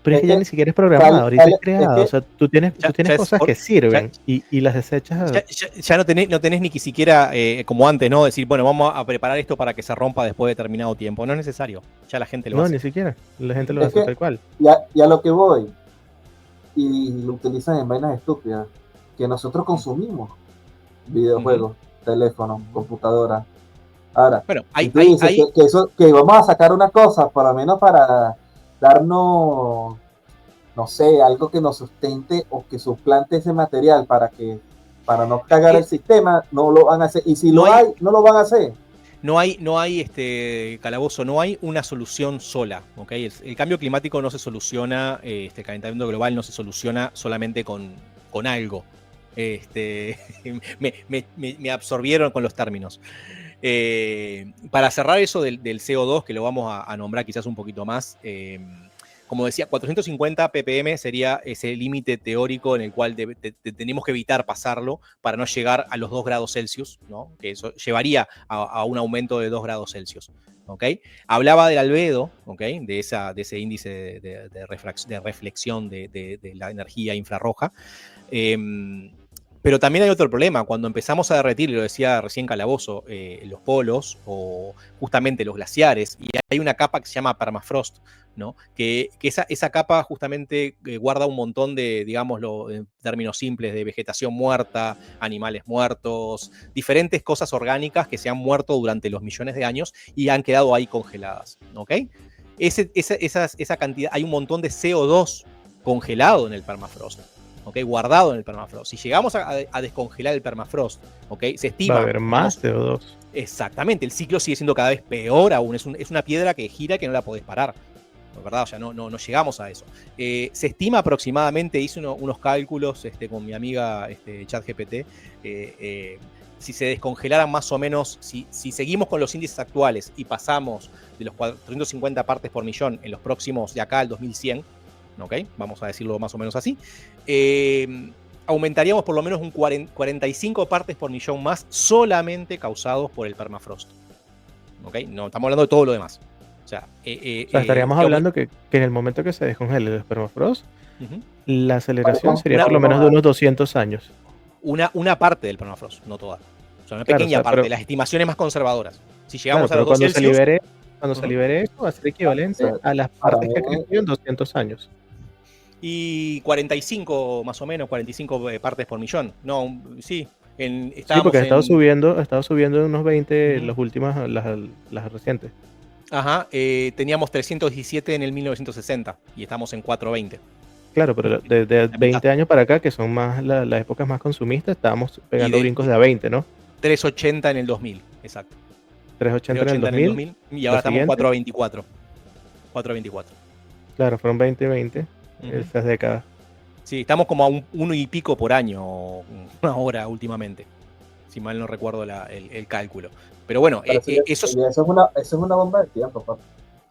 Pero es que ya ni siquiera es programada, ahorita es creada. O sea, tú tienes cosas que sirven y las desechas. Ya no tenés ni siquiera, como antes, ¿no? Decir, bueno, vamos a preparar esto para que se rompa después de determinado tiempo. No es necesario. Ya la gente lo hace. No, ni siquiera. La gente lo hace tal cual. Y a lo que voy, y lo utilizan en vainas estúpidas, que nosotros consumimos videojuegos, teléfonos, computadoras. Ahora, bueno, que vamos a sacar una cosa, por lo menos para darnos, no sé, algo que nos sustente o que suplante ese material para no cagar el sistema, no lo van a hacer. Y si no lo van a hacer. No hay Calabozo, no hay una solución sola, ¿ok? El cambio climático no se soluciona, el calentamiento global no se soluciona solamente con algo. Me absorbieron con los términos. Para cerrar eso del CO2, que lo vamos a nombrar quizás un poquito más, como decía, 450 ppm sería ese límite teórico en el cual tenemos que evitar pasarlo para no llegar a los 2 grados Celsius, ¿no? Que eso llevaría a un aumento de 2 grados Celsius. ¿Okay? Hablaba del albedo, ¿okay? de ese índice de reflexión de la energía infrarroja. Pero también hay otro problema, cuando empezamos a derretir, lo decía recién Calabozo, los polos o justamente los glaciares, y hay una capa que se llama permafrost, ¿no? que esa capa justamente guarda un montón de, digámoslo en términos simples, de vegetación muerta, animales muertos, diferentes cosas orgánicas que se han muerto durante los millones de años y han quedado ahí congeladas. ¿Okay? Esa cantidad, hay un montón de CO2 congelado en el permafrost. ¿Okay? Guardado en el permafrost. Si llegamos a descongelar el permafrost, ¿okay? Se estima... Va a haber más CO2. Exactamente, el ciclo sigue siendo cada vez peor aún. Es una piedra que gira y que no la podés parar. ¿verdad? O sea, no llegamos a eso. Se estima aproximadamente, hice unos cálculos con mi amiga ChatGPT, si se descongelaran más o menos, si seguimos con los índices actuales y pasamos de los 450 partes por millón en los próximos, de acá al 2100, ¿ok? Vamos a decirlo más o menos así, aumentaríamos por lo menos un 45 partes por millón más solamente causados por el permafrost. ¿Ok? No estamos hablando de todo lo demás. O sea, estaríamos hablando que en el momento que se descongele el permafrost, la aceleración sería por lo menos de unos 200 años. Una parte del permafrost, no toda. O sea, una pequeña parte, pero, las estimaciones más conservadoras. Si llegamos a los 2 Celsius... Cuando se libere eso, va a ser equivalente a las partes que crecieron en 200 años. Y 45 más o menos, 45 partes por millón. No, sí. Sí, porque ha estado subiendo unos 20 las últimas, las recientes. Ajá, teníamos 317 en el 1960 y estamos en 420. Claro, pero de 20 años para acá, que son más las épocas más consumistas, estábamos pegando brincos de a 20, ¿no? 380 en el 2000, exacto. 380 en el 2000 y ahora estamos en 424. 424. Claro, fueron 20 y 20 esas décadas. Sí, estamos como a 1 y pico por año, una hora últimamente, si mal no recuerdo el cálculo. Pero bueno, eso es una bomba de tiempo, papá.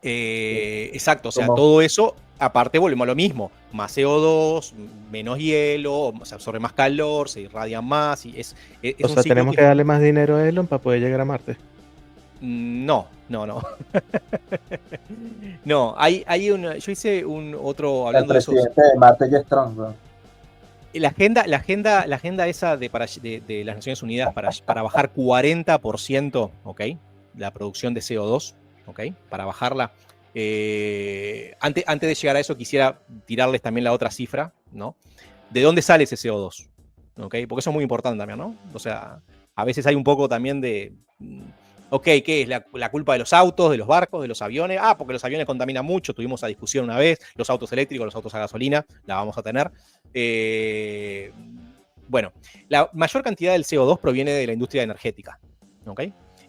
Exacto, o sea, todo eso, aparte volvemos a lo mismo, más CO2, menos hielo, se absorbe más calor, se irradia más. Y es o sea, tenemos que darle más dinero a Elon para poder llegar a Marte. No. No, hay yo hice otro hablando de eso. El presidente de Marte y Strong, ¿no? La agenda esa de las Naciones Unidas para bajar 40%, ¿ok? La producción de CO2, ¿ok? Para bajarla. Antes de llegar a eso, quisiera tirarles también la otra cifra, ¿no? ¿De dónde sale ese CO2? ¿Ok? Porque eso es muy importante también, ¿no? O sea, a veces hay un poco también de... Ok, ¿qué es? ¿La culpa de los autos, de los barcos, de los aviones? Porque los aviones contaminan mucho, tuvimos esa discusión una vez, los autos eléctricos, los autos a gasolina, la vamos a tener. Bueno, la mayor cantidad del CO2 proviene de la industria energética, ¿ok?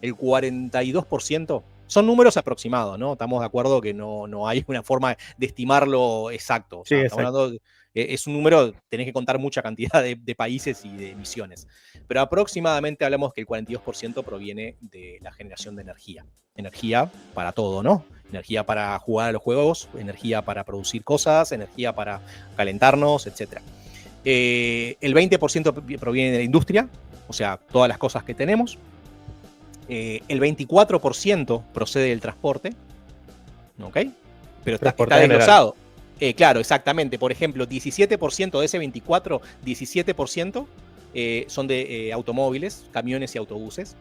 El 42%, son números aproximados, ¿no? Estamos de acuerdo que no hay una forma de estimarlo exacto. O sea, sí, estamos hablando es un número, tenés que contar mucha cantidad de países y de emisiones. Pero aproximadamente hablamos que el 42% proviene de la generación de energía. Energía para todo, ¿no? Energía para jugar a los juegos, energía para producir cosas, energía para calentarnos, etc. El 20% proviene de la industria, o sea, todas las cosas que tenemos. El 24% procede del transporte, ¿ok? Pero está desglosado. Claro, exactamente. Por ejemplo, 17% de ese 24%, 17% son de automóviles, camiones y autobuses.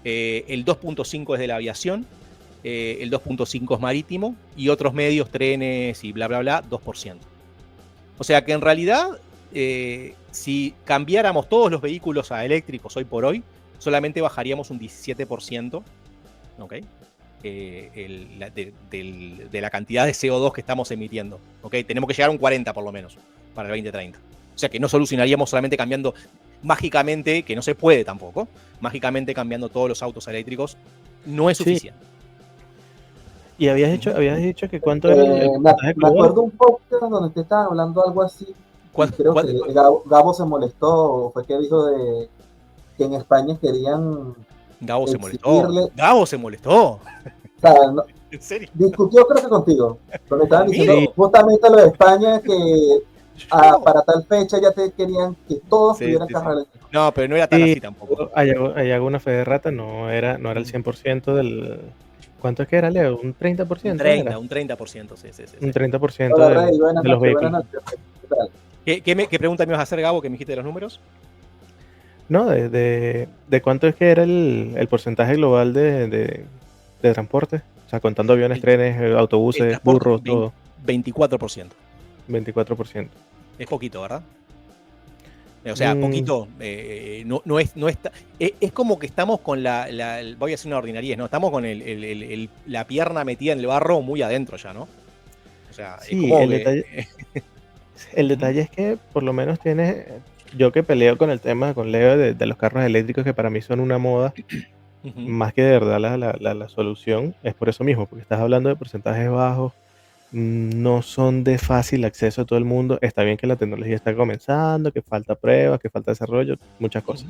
El 2.5% es de la aviación. El 2.5% es marítimo. Y otros medios, trenes y bla, bla, bla, 2%. O sea que en realidad, si cambiáramos todos los vehículos a eléctricos hoy por hoy, solamente bajaríamos un 17%, ¿ok? De la cantidad de CO2 que estamos emitiendo. ¿Okay? Tenemos que llegar a un 40 por lo menos para el 2030. O sea que no solucionaríamos solamente cambiando mágicamente, que no se puede tampoco, mágicamente cambiando todos los autos eléctricos, no es suficiente. Sí. Y habías dicho que cuánto era me acuerdo un podcast donde te estaban hablando algo así. Creo que Gabo se molestó, fue que dijo que en España querían... Gabo se molestó. O sea, ¿En serio? Discutió creo que contigo. Donde estaban diciendo justamente lo de España que para tal fecha ya te querían que todos tuvieran carro eléctrico. No, pero no era tan así tampoco. Hay alguna fe de rata, no era el 100% del... ¿Cuánto es que era, Leo? ¿Un 30%? Un 30%, sí. Un 30% de los vehículos. ¿Qué pregunta me ibas a hacer, Gabo, que me dijiste de los números? No, de cuánto es que era el porcentaje global de transporte. O sea, contando aviones, trenes, autobuses, burros, todo. 24%. 24%. Es poquito, ¿verdad? O sea, poquito. No es como que estamos con voy a hacer una ordinariez, ¿no? Estamos con la pierna metida en el barro muy adentro ya, ¿no? O sea, sí, es como el detalle es que por lo menos tienes... Yo que peleo con el tema con Leo de los carros eléctricos, que para mí son una moda, más que de verdad la solución, es por eso mismo, porque estás hablando de porcentajes bajos, no son de fácil acceso a todo el mundo. Está bien que la tecnología está comenzando, que falta pruebas, que falta desarrollo, muchas cosas.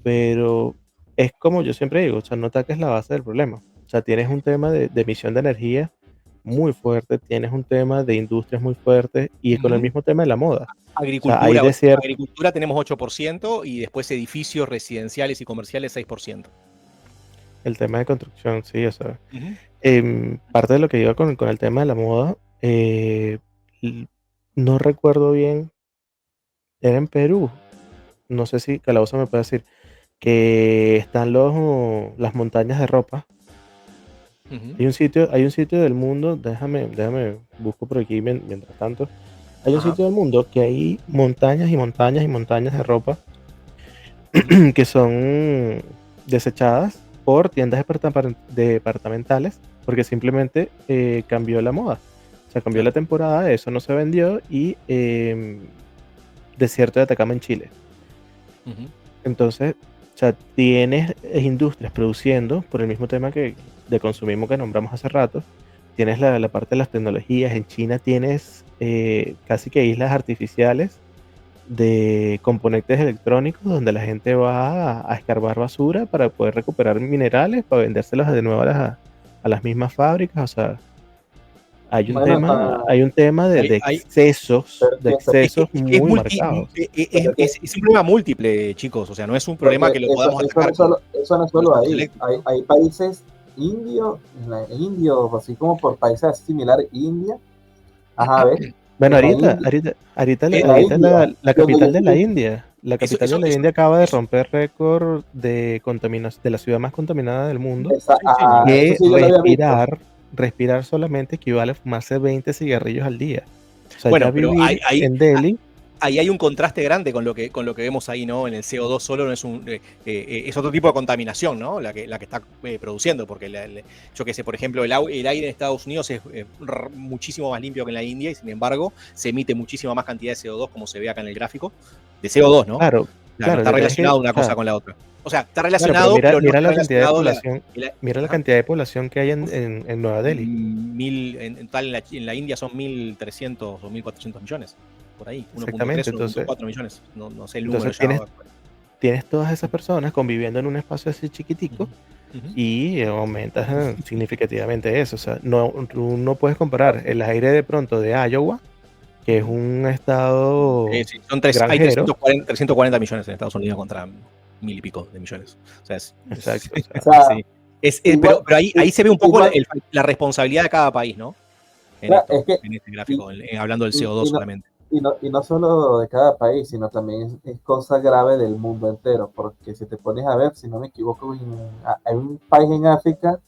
Pero es como yo siempre digo, o sea, no ataques la base del problema. O sea, tienes un tema de emisión de energía muy fuerte, tienes un tema de industrias muy fuerte y con el mismo tema de la moda. Agricultura, o sea, agricultura tenemos 8% y después edificios residenciales y comerciales 6%. El tema de construcción, sí, o sea. Parte de lo que iba con el tema de la moda, no recuerdo bien, era en Perú, no sé si Calabozo me puede decir, que están las montañas de ropa. Hay un sitio del mundo, déjame busco por aquí mientras tanto. Hay un sitio del mundo que hay montañas y montañas y montañas de ropa que son desechadas por tiendas departamentales porque simplemente cambió la moda. O sea, cambió la temporada, eso no se vendió y desierto de Atacama en Chile. Entonces, o sea, tienes industrias produciendo por el mismo tema de consumismo que nombramos hace rato. Tienes la parte de las tecnologías. En China tienes casi que islas artificiales de componentes electrónicos donde la gente va a escarbar basura para poder recuperar minerales para vendérselos de nuevo a las mismas fábricas. O sea, hay un tema de excesos muy marcados. Es un problema múltiple, chicos. O sea, no es un problema que lo podamos atacar. Eso no es solo ahí. Hay países indios, así como por países similares, India. Ajá, ¿ves? Bueno, ahorita la capital de la India. La capital de la India acaba de romper récord de contaminación, de la ciudad más contaminada del mundo. Que respirar solamente equivale a fumarse 20 cigarrillos al día. O sea, bueno, pero en Delhi. Ahí hay un contraste grande con lo que vemos ahí, ¿no? En el CO2 solo no es es otro tipo de contaminación, ¿no? La que está produciendo, porque yo que sé, por ejemplo, el aire en Estados Unidos es muchísimo más limpio que en la India y sin embargo se emite muchísima más cantidad de CO2 como se ve acá en el gráfico, de CO2 , ¿no? Claro, está relacionado una cosa con la otra. O sea, está relacionado, pero mira la cantidad de población. Mira la cantidad de población que hay en Nueva Delhi. En la India son 1.300 o 1.400 millones. Por ahí, 1.3 o 1.4 millones. No sé el número. Tienes todas esas personas conviviendo en un espacio así chiquitico y aumentas significativamente eso. O sea, tú no puedes comparar el aire de pronto de Iowa, que es un estado. Hay 340 millones en Estados Unidos contra 1.000 y pico de millones. O sea, exacto. Pero ahí se ve un poco la responsabilidad de cada país, ¿no? En este gráfico, hablando del CO2 solamente. Y no solo de cada país, sino también es cosa grave del mundo entero, porque si te pones a ver, si no me equivoco, hay un país en África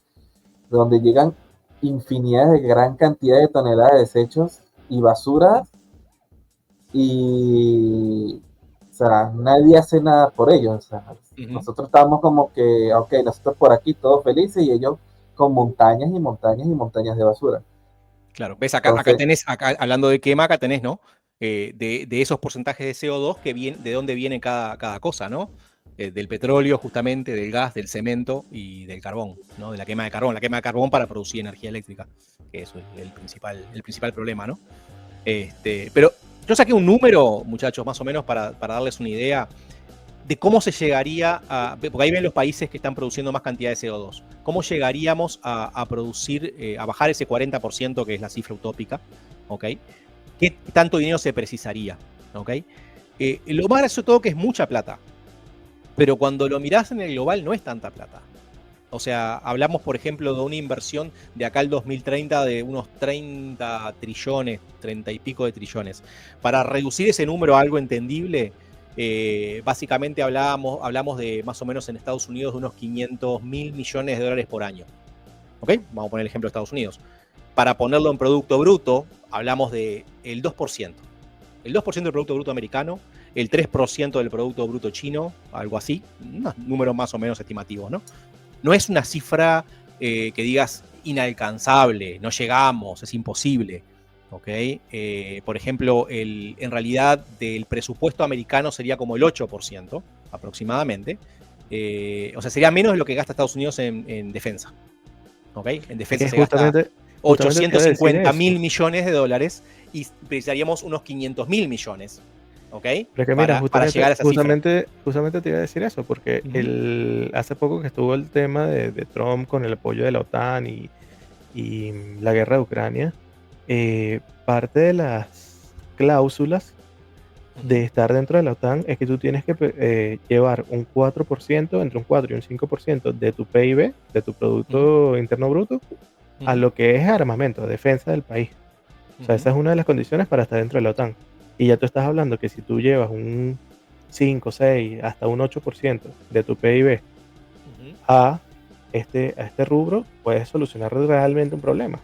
donde llegan infinidad de gran cantidad de toneladas de desechos y basura y, o sea, nadie hace nada por ellos. O sea, nosotros estamos como que, ok, nosotros por aquí todos felices y ellos con montañas y montañas y montañas de basura. Claro, ves, acá tenés, hablando de quema, acá tenés, ¿no? De esos porcentajes de CO2 de dónde viene cada cosa, ¿no? Del petróleo, justamente, del gas, del cemento y del carbón, ¿no? De la quema de carbón. La quema de carbón para producir energía eléctrica, que eso es el principal problema, ¿no? Pero yo saqué un número, muchachos, más o menos, para darles una idea de cómo se llegaría a. Porque ahí ven los países que están produciendo más cantidad de CO2. ¿Cómo llegaríamos a producir, a bajar ese 40%, que es la cifra utópica? ¿Ok? ¿Qué tanto dinero se precisaría? ¿Ok? Lo más gracioso de todo que es mucha plata. Pero cuando lo mirás en el global no es tanta plata. O sea, hablamos, por ejemplo, de una inversión de acá al 2030 de unos 30 trillones, 30 y pico de trillones. Para reducir ese número a algo entendible, básicamente hablamos de más o menos en Estados Unidos de unos 500.000 millones de dólares por año. ¿Ok? Vamos a poner el ejemplo de Estados Unidos. Para ponerlo en Producto Bruto, hablamos del 2%. El 2% del Producto Bruto americano, el 3% del Producto Bruto chino, algo así, unos números más o menos estimativos, ¿no? No es una cifra que digas inalcanzable, no llegamos, es imposible, ¿ok? Por ejemplo, en realidad del presupuesto americano sería como el 8% aproximadamente, o sea, sería menos de lo que gasta Estados Unidos en defensa, ¿ok? En defensa se gasta 850 mil millones de dólares y precisaríamos unos 500 mil millones. ¿Ok? Pero que mira, para llegar a esa justamente te iba a decir eso, porque hace poco que estuvo el tema de Trump con el apoyo de la OTAN y la guerra de Ucrania, parte de las cláusulas de estar dentro de la OTAN es que tú tienes que llevar un 4%, entre un 4 y un 5% de tu PIB, de tu Producto Interno Bruto, a lo que es armamento, defensa del país. O sea, esa es una de las condiciones para estar dentro de la OTAN. Y ya tú estás hablando que si tú llevas un 5, 6, hasta un 8% de tu PIB a este rubro, puedes solucionar realmente un problema.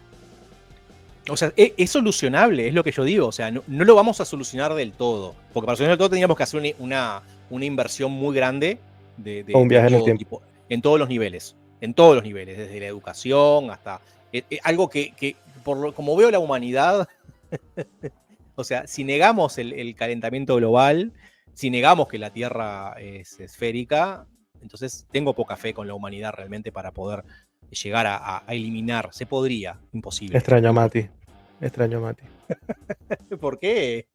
O sea, es solucionable, es lo que yo digo. O sea, no lo vamos a solucionar del todo. Porque para solucionar del todo tendríamos que hacer una inversión muy grande o un viaje en el todo tiempo. tipo, en todos los niveles. En todos los niveles, desde la educación hasta... algo que como veo la humanidad... O sea, si negamos el calentamiento global, si negamos que la Tierra es esférica, entonces tengo poca fe con la humanidad realmente para poder llegar a eliminar. Se podría, imposible. Extraño a Mati. ¿Por qué?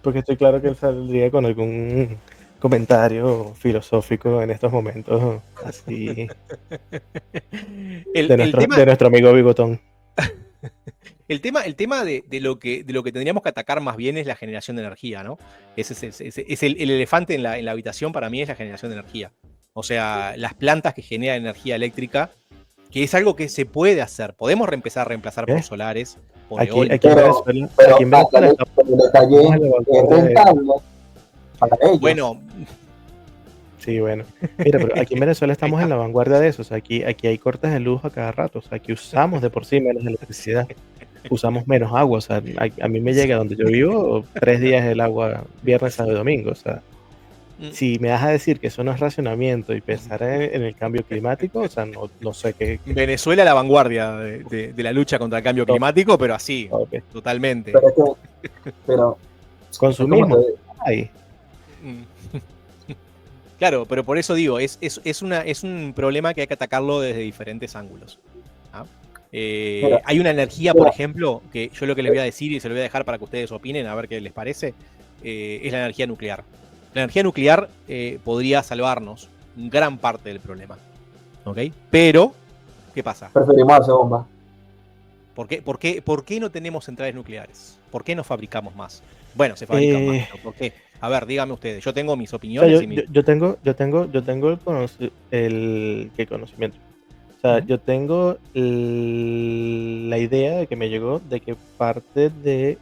Porque estoy claro que él saldría con algún comentario filosófico en estos momentos, así, de nuestro amigo Bigotón. El tema de lo que tendríamos que atacar más bien es la generación de energía, ¿no? Ese es el elefante en la habitación para mí, es la generación de energía. O sea, las plantas que generan energía eléctrica, que es algo que se puede hacer. Podemos empezar a reemplazar por solares, por eólicos. Aquí en Venezuela es rentable para ellos. Bueno. Sí, bueno. Mira, pero aquí en Venezuela estamos en la vanguardia de eso. O sea, aquí hay cortes de luz a cada rato. O sea, aquí usamos de por sí menos electricidad. Usamos menos agua. O sea, a mí me llega donde yo vivo 3 días el agua, viernes, sábado y domingo. O sea, si me vas a decir que eso no es racionamiento y pensar en el cambio climático, o sea, no sé qué. Venezuela la vanguardia de la lucha contra el cambio climático, pero así, totalmente. Pero consumismo. Ahí. Claro, pero por eso digo, es un problema que hay que atacarlo desde diferentes ángulos. Hay una energía, por ejemplo, que yo lo que les voy a decir y se lo voy a dejar para que ustedes opinen, a ver qué les parece, es la energía nuclear. La energía nuclear podría salvarnos gran parte del problema. ¿Ok? Pero, ¿qué pasa? Preferimos hacer bombas. ¿Por qué no tenemos centrales nucleares? ¿Por qué no fabricamos más? Bueno, se fabrican más, ¿no? ¿Por qué? A ver, dígame ustedes. Yo tengo mis opiniones. O sea, yo tengo el conocimiento. O sea, yo tengo la idea de que me llegó de que parte de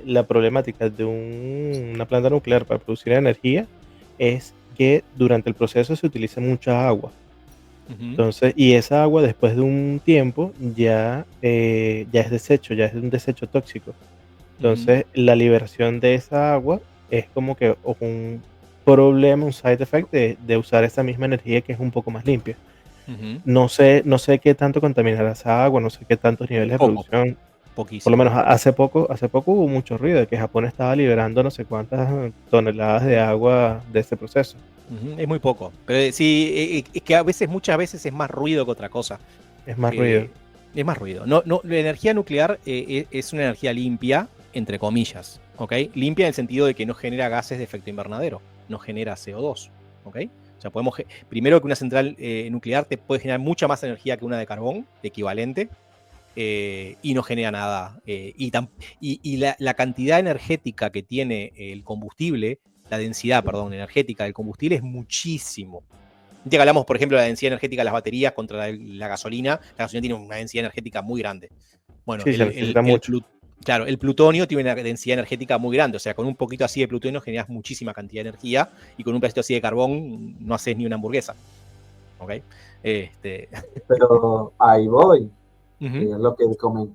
la problemática de una planta nuclear para producir energía es que durante el proceso se utiliza mucha agua. Entonces, y esa agua después de un tiempo ya es desecho, ya es un desecho tóxico. Entonces, la liberación de esa agua es como que un problema, un side effect de usar esa misma energía que es un poco más limpia. No sé qué tanto contaminará esa agua, no sé qué tantos niveles de producción. Poquísimo. Por lo menos hace poco hubo mucho ruido de que Japón estaba liberando no sé cuántas toneladas de agua de ese proceso. Es muy poco, pero sí, es que muchas veces es más ruido que otra cosa. Es más ruido. Es más ruido. No, la energía nuclear es una energía limpia, entre comillas, ¿ok? Limpia en el sentido de que no genera gases de efecto invernadero, no genera CO2, ¿ok? O sea, primero que una central nuclear te puede generar mucha más energía que una de carbón, equivalente, y no genera nada. Y la cantidad energética que tiene el combustible, la densidad, energética del combustible es muchísimo. Ya que hablamos, por ejemplo, de la densidad energética de las baterías contra la gasolina tiene una densidad energética muy grande. Bueno, sí, claro, el plutonio tiene una densidad energética muy grande, o sea, con un poquito así de plutonio generas muchísima cantidad de energía y con un pedacito así de carbón no haces ni una hamburguesa. ¿Ok? Pero ahí voy. Es lo que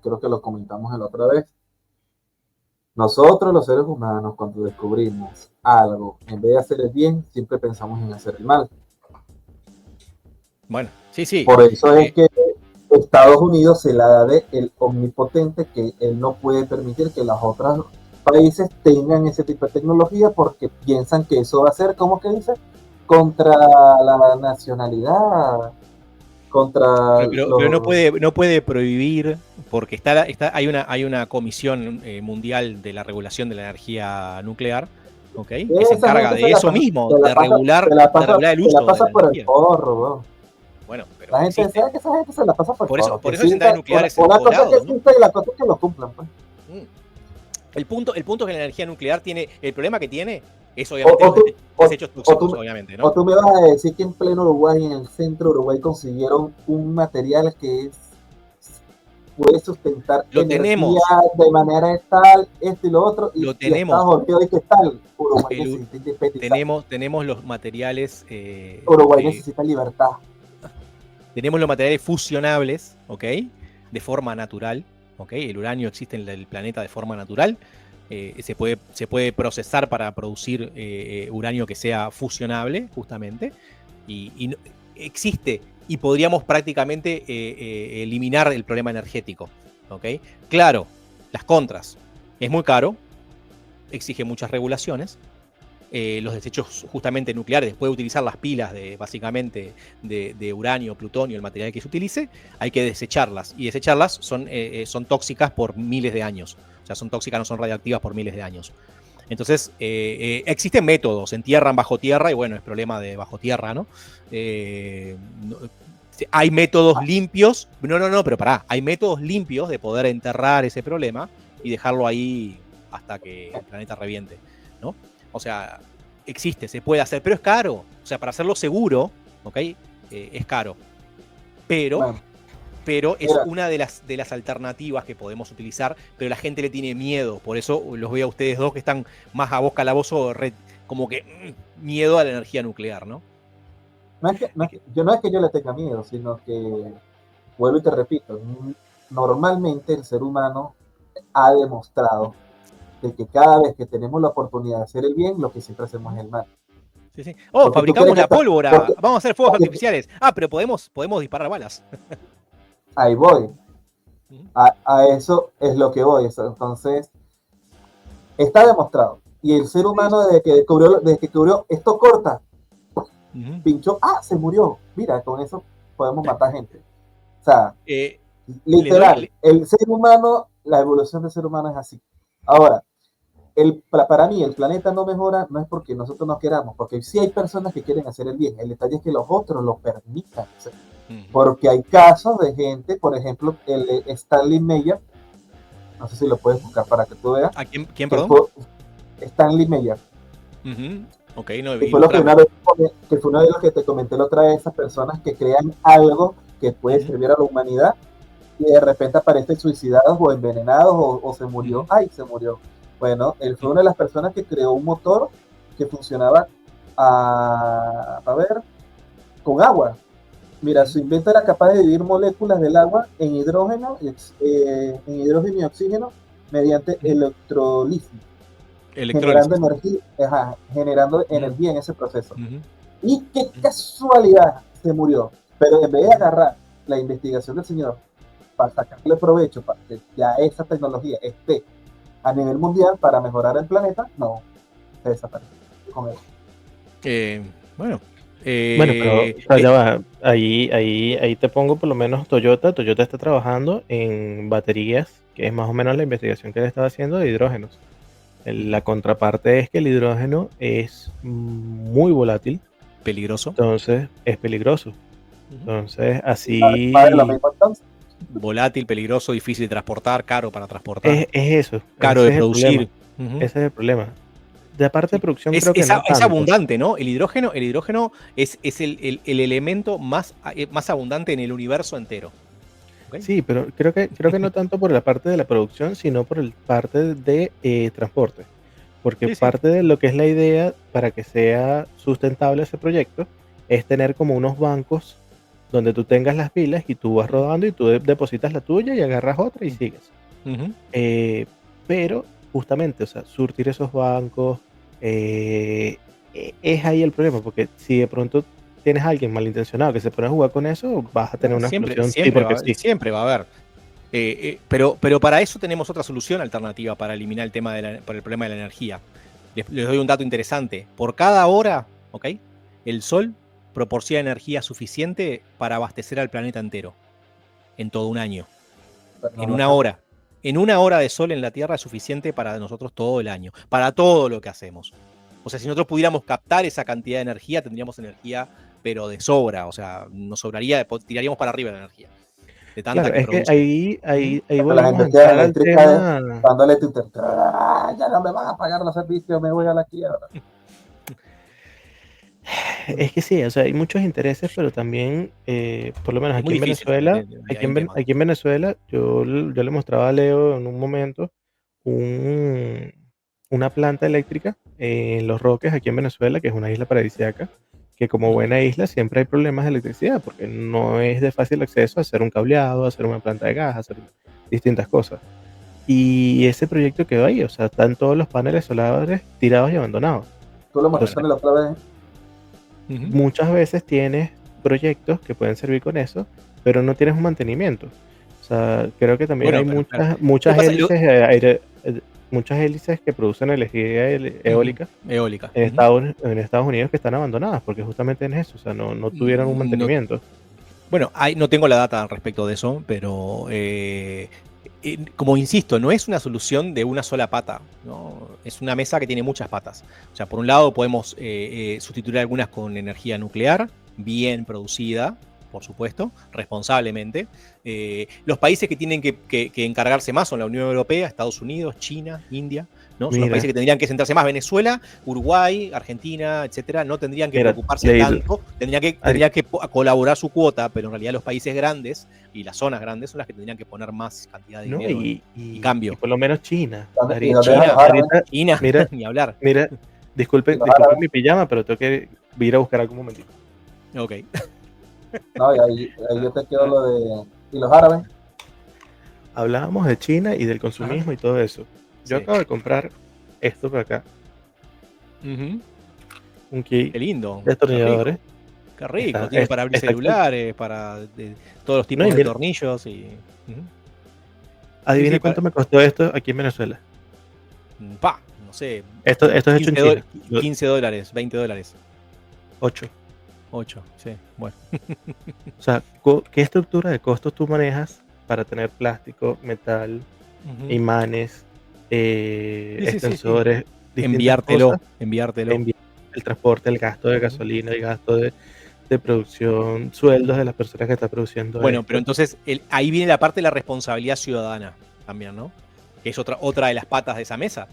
creo que lo comentamos la otra vez. Nosotros los seres humanos, cuando descubrimos algo, en vez de hacer el bien, siempre pensamos en hacer el mal. Bueno, sí. Por eso es que Estados Unidos se la da de el omnipotente, que él no puede permitir que los otros países tengan ese tipo de tecnología porque piensan que eso va a ser, ¿cómo que dice? Contra la nacionalidad. contra pero no puede prohibir, porque hay una comisión mundial de la regulación de la energía nuclear, ¿okay? Que se encarga de eso mismo, de regular el uso de la por energía. El forro, bro. Bueno, pero la gente sabe que esa gente se la pasa por eso, forro. hay centrales nucleares en la todo cosa lado, que existe y la cosa es que lo cumplan, pues. El punto es que la energía nuclear tiene, el problema que tiene es obviamente los desechos tóxicos, obviamente, ¿no? O tú me vas a decir que en pleno Uruguay, en el centro de Uruguay, consiguieron un material que puede sustentar energía de manera tal, esto y lo otro, y Estados Unidos dice tal. Uruguay necesita independizar. Tenemos los materiales... Uruguay necesita libertad. Tenemos los materiales fusionables, ¿ok? De forma natural, ¿ok? El uranio existe en el planeta de forma natural. Se puede procesar para producir uranio que sea fusionable, justamente. Y existe, y podríamos prácticamente eliminar el problema energético, ¿ok? Claro, las contras. Es muy caro, exige muchas regulaciones. Los desechos justamente nucleares, después de utilizar las pilas básicamente de uranio, plutonio, el material que se utilice, hay que desecharlas. Y desecharlas son tóxicas por miles de años. O sea, son tóxicas, no son radiactivas por miles de años. Entonces, existen métodos, se entierran bajo tierra, y bueno, es problema de bajo tierra, ¿no? Hay métodos limpios, pero pará, hay métodos limpios de poder enterrar ese problema y dejarlo ahí hasta que el planeta reviente, ¿no? O sea, existe, se puede hacer, pero es caro. O sea, para hacerlo seguro, ¿ok? Es caro. Pero es una de las alternativas que podemos utilizar, pero la gente le tiene miedo. Por eso los veo a ustedes dos que están más a voz calabozo, como que miedo a la energía nuclear, ¿no? No es que yo le tenga miedo, sino que, vuelvo y te repito, normalmente el ser humano ha demostrado de que cada vez que tenemos la oportunidad de hacer el bien, lo que siempre hacemos es el mal. Sí. Oh, fabricamos la pólvora, vamos a hacer fuegos artificiales. Pero podemos disparar balas. Ahí voy. A eso es lo que voy. Entonces, está demostrado. Y el ser humano, desde que descubrió esto corta, pinchó, se murió. Mira, con eso podemos matar gente. O sea, literal, el ser humano, la evolución del ser humano es así. Ahora, para mí el planeta no mejora, no es porque nosotros no queramos, porque sí hay personas que quieren hacer el bien. El detalle es que los otros lo permitan hacer. Porque hay casos de gente, por ejemplo, el Stanley Meyer, no sé si lo puedes buscar para que tú veas. ¿A quién perdón? Stanley Meyer. Ok, no que fue uno de los que te comenté la otra vez, esas personas que crean algo que puede servir a la humanidad y de repente aparecen suicidados o envenenados o se murió. Se murió. Bueno, él fue una de las personas que creó un motor que funcionaba con agua. Mira, su invento era capaz de dividir moléculas del agua en hidrógeno y oxígeno mediante electrolisis, generando energía en ese proceso. Y qué casualidad, se murió. Pero en vez de agarrar la investigación del señor para sacarle provecho, para que ya esa tecnología esté a nivel mundial para mejorar el planeta, no, se desapareció con eso. Bueno, pero ya va, ahí te pongo por lo menos Toyota está trabajando en baterías, que es más o menos la investigación que él estaba haciendo de hidrógenos. La contraparte es que el hidrógeno es muy volátil, peligroso. Entonces es peligroso. Entonces así volátil, peligroso, difícil de transportar, caro para transportar. Es eso. Caro de producir. Ese es el problema. De parte de producción creo que es abundante, ¿no? El hidrógeno es el elemento más abundante en el universo entero. ¿Okay? Sí, pero creo que no tanto por la parte de la producción, sino por la parte de transporte. Porque parte de lo que es la idea para que sea sustentable ese proyecto es tener como unos bancos donde tú tengas las pilas y tú vas rodando y tú depositas la tuya y agarras otra y sigues. Pero justamente, o sea, surtir esos bancos es ahí el problema, porque si de pronto tienes a alguien malintencionado que se pone a jugar con eso, vas a tener una explosión. Siempre va a haber. Pero para eso tenemos otra solución alternativa para eliminar el tema por el problema de la energía. Les doy un dato interesante. Por cada hora, ¿ok? El sol proporciona energía suficiente para abastecer al planeta entero en todo un año. En una hora. En una hora de sol en la Tierra es suficiente para nosotros todo el año, para todo lo que hacemos. O sea, si nosotros pudiéramos captar esa cantidad de energía, tendríamos energía, pero de sobra. O sea, nos sobraría, tiraríamos para arriba la energía. De tanta Claro, que es que produce. ahí La volvemos a energía entrar al eléctrica tema. cuando le Twitter, ya no me van a pagar los servicios, me voy a la quiebra. Es que sí, o sea, hay muchos intereses, pero también, por lo menos Es aquí muy en difícil. Venezuela, Hay un tema. aquí en Venezuela, yo le mostraba a Leo en un momento una planta eléctrica en Los Roques, aquí en Venezuela, que es una isla paradisíaca, que como buena isla siempre hay problemas de electricidad, porque no es de fácil acceso a hacer un cableado, a hacer una planta de gas, a hacer distintas cosas. Y ese proyecto quedó ahí, o sea, están todos los paneles solares tirados y abandonados. Tú lo mostraste la otra vez. Muchas veces tienes proyectos que pueden servir con eso, pero no tienes un mantenimiento. O sea, creo que también hay muchas hélices que producen energía eólica en Estados Unidos que están abandonadas porque justamente en eso, o sea, no tuvieron un mantenimiento. Bueno, no tengo la data al respecto de eso, pero como insisto, no es una solución de una sola pata, ¿no? Es una mesa que tiene muchas patas. O sea, por un lado podemos sustituir algunas con energía nuclear, bien producida, por supuesto, responsablemente. Los países que tienen que encargarse más son la Unión Europea, Estados Unidos, China, India, ¿no? Son los países que tendrían que centrarse más. Venezuela, Uruguay, Argentina, etcétera, no tendrían que preocuparse tanto, tendrían que colaborar su cuota, pero en realidad los países grandes y las zonas grandes son las que tendrían que poner más cantidad de dinero y cambio. Y por lo menos China. China, mira, ni hablar. Mira, disculpen mi pijama, pero tengo que ir a buscar algún momentito. Ok. No, y ahí yo te quedo lo de... ¿Y los árabes? Hablábamos de China y del consumismo y todo eso. Yo acabo de comprar esto por acá. Un kit. Qué lindo. De destornilladores. Qué rico. Tiene para abrir celulares, para todos los tipos de tornillos. Adivina cuánto me costó esto aquí en Venezuela. No sé. Esto es hecho en China. $15, $20. 8, sí, bueno. O sea, ¿qué estructura de costos tú manejas para tener plástico, metal, imanes, extensores? Enviártelo. El transporte, el gasto de gasolina, el gasto de producción, sueldos de las personas que están produciendo. Bueno, pero entonces ahí viene la parte de la responsabilidad ciudadana también, ¿no? Que es otra de las patas de esa mesa.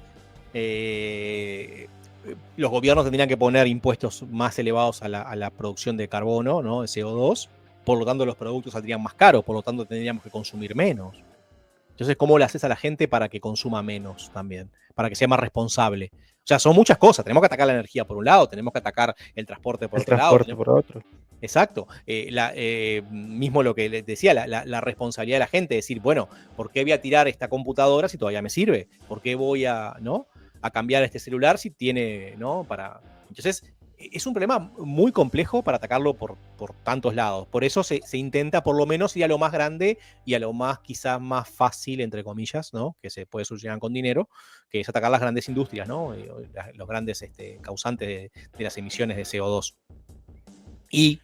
Los gobiernos tendrían que poner impuestos más elevados a la producción de carbono, ¿no? De CO2, por lo tanto los productos saldrían más caros, por lo tanto tendríamos que consumir menos. Entonces, ¿cómo le haces a la gente para que consuma menos también? Para que sea más responsable. O sea, son muchas cosas. Tenemos que atacar la energía por un lado, tenemos que atacar el transporte por otro lado. Por otro. Exacto. Mismo lo que les decía, la responsabilidad de la gente, decir, bueno, ¿por qué voy a tirar esta computadora si todavía me sirve? ¿Por qué voy a cambiar este celular si tiene, ¿no? Entonces, es un problema muy complejo para atacarlo por tantos lados. Por eso se intenta por lo menos ir a lo más grande y a lo más quizás más fácil, entre comillas, ¿no? Que se puede solucionar con dinero, que es atacar las grandes industrias, ¿no? Los grandes causantes de las emisiones de CO2. Y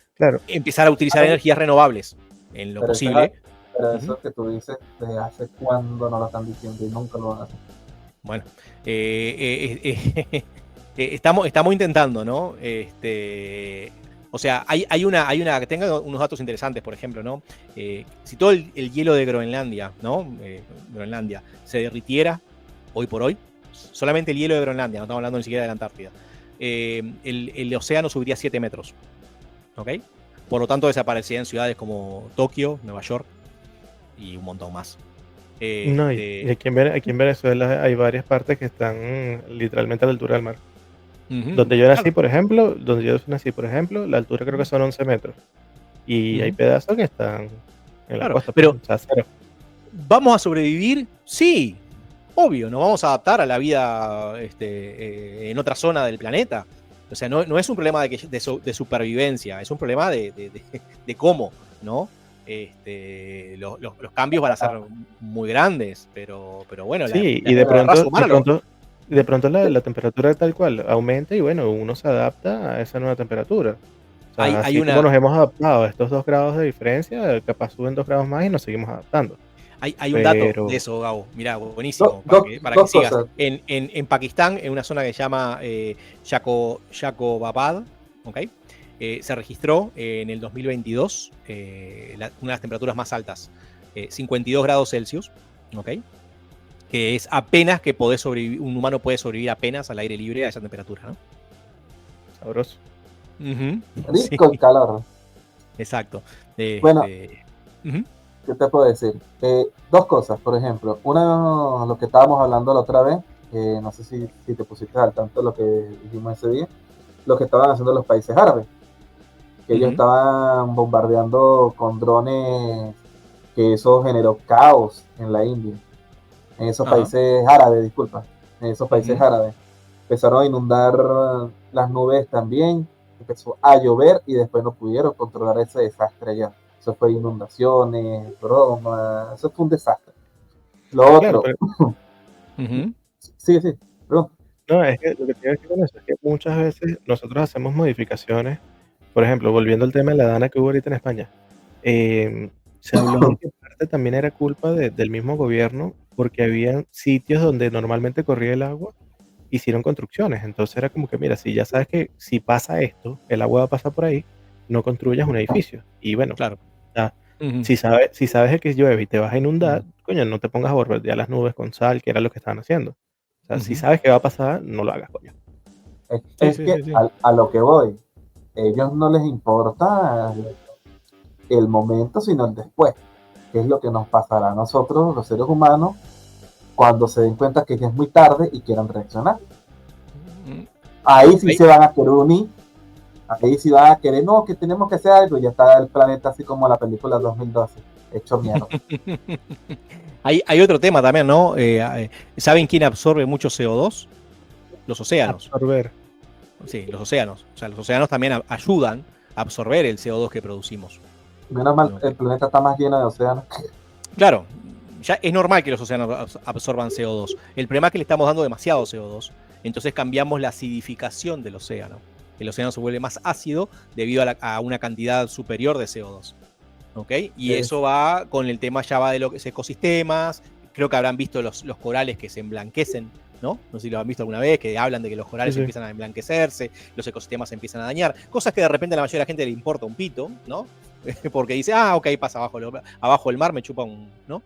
empezar a utilizar energías renovables en lo posible. Pero eso que tú dices, ¿desde hace cuándo no lo están diciendo y nunca lo van a hacer? Bueno, estamos intentando, ¿no? O sea, hay una que tenga unos datos interesantes, por ejemplo, ¿no? Si todo el hielo de Groenlandia, ¿no? Groenlandia se derritiera hoy por hoy, solamente el hielo de Groenlandia, no estamos hablando ni siquiera de la Antártida, el océano subiría 7 metros, ¿ok? Por lo tanto, desaparecerían ciudades como Tokio, Nueva York y un montón más. No, y aquí en Venezuela hay varias partes que están literalmente a la altura del mar. Donde yo nací, por ejemplo, la altura creo que son 11 metros. Y hay pedazos que están en la costa. Pero, ¿vamos a sobrevivir? Sí, obvio, nos vamos a adaptar a la vida en otra zona del planeta. O sea, no es un problema de supervivencia, es un problema de cómo, ¿no? Los cambios van a ser muy grandes, pero bueno. Sí, y de pronto la temperatura tal cual aumenta y bueno, uno se adapta a esa nueva temperatura. O sea, Hay así una- como nos hemos adaptado a estos 2 grados de diferencia, capaz suben 2 grados más y nos seguimos adaptando. Hay un dato Pero- de eso, Gabo. Mirá, buenísimo. Dos Para que sigas. cosas. En Pakistán, en una zona que se llama Jacobabad, ¿ok? Se registró en el 2022 una de las temperaturas más altas, 52 grados Celsius, ¿ok? Que es apenas que podés sobrevivir, un humano puede sobrevivir apenas al aire libre a esa temperatura, ¿no? Sabroso. Ujú, Rico sí, el calor. exacto. Bueno. Ujú, ¿Qué te puedo decir? 2 cosas, por ejemplo. Una, lo que estábamos hablando la otra vez, no sé si te pusiste al tanto de lo que dijimos ese día, lo que estaban haciendo los países árabes, que ellos Ujú. estaban bombardeando con drones, que eso generó caos en la India, en esos Ajá. países árabes, disculpa, en esos países Ujú. árabes. Empezaron a inundar las nubes también, empezó a llover y después no pudieron controlar ese desastre allá. Eso fue inundaciones, bromas, eso fue un desastre. Lo Claro, otro, pero Ujú. sí, perdón. no, es que lo que te iba a decir con eso es que muchas veces nosotros hacemos modificaciones. Por ejemplo, volviendo al tema de la dana que hubo ahorita en España, se habló de que parte también era culpa del mismo gobierno porque había sitios donde normalmente corría el agua, hicieron construcciones. Entonces era como que, mira, si ya sabes que si pasa esto, el agua va a pasar por ahí, no construyas un edificio. Y bueno, Claro. ya, Ujú. si sabes que llueve y te vas a inundar, coño, no te pongas a bombardear las nubes con sal, que era lo que estaban haciendo. O sea, si Ujú. sabes que va a pasar, no lo hagas, coño. Es Sí, que sí, sí. a lo que voy, ellos no les importa el momento, sino el después, que es lo que nos pasará a nosotros, los seres humanos, cuando se den cuenta que ya es muy tarde y quieran reaccionar. Ujú. Ahí sí Ahí- se van a querer unir, ahí sí van a querer, no, que tenemos que hacer algo, y ya está el planeta así como la película 2012, hecho mierda. Hay otro tema también, ¿no? ¿Saben quién absorbe mucho CO2? Los océanos. Absorber. Sí, los océanos. O sea, los océanos también ayudan a absorber el CO2 que producimos. Menos mal, Ok. el planeta está más lleno de océanos. Claro, ya es normal que los océanos absorban CO2. El problema es que le estamos dando demasiado CO2. Entonces cambiamos la acidificación del océano. El océano se vuelve más ácido debido a una cantidad superior de CO2. ¿Ok? Y eso va con el tema, ya va de lo que es ecosistemas. Creo que habrán visto los corales que se emblanquecen, ¿no? No sé si lo han visto alguna vez, que hablan de que los corales Sí, sí. empiezan a emblanquecerse, los ecosistemas se empiezan a dañar. Cosas que de repente a la mayoría de la gente le importa un pito, ¿no? Porque dice, ok, pasa abajo del mar, me chupa un, ¿no?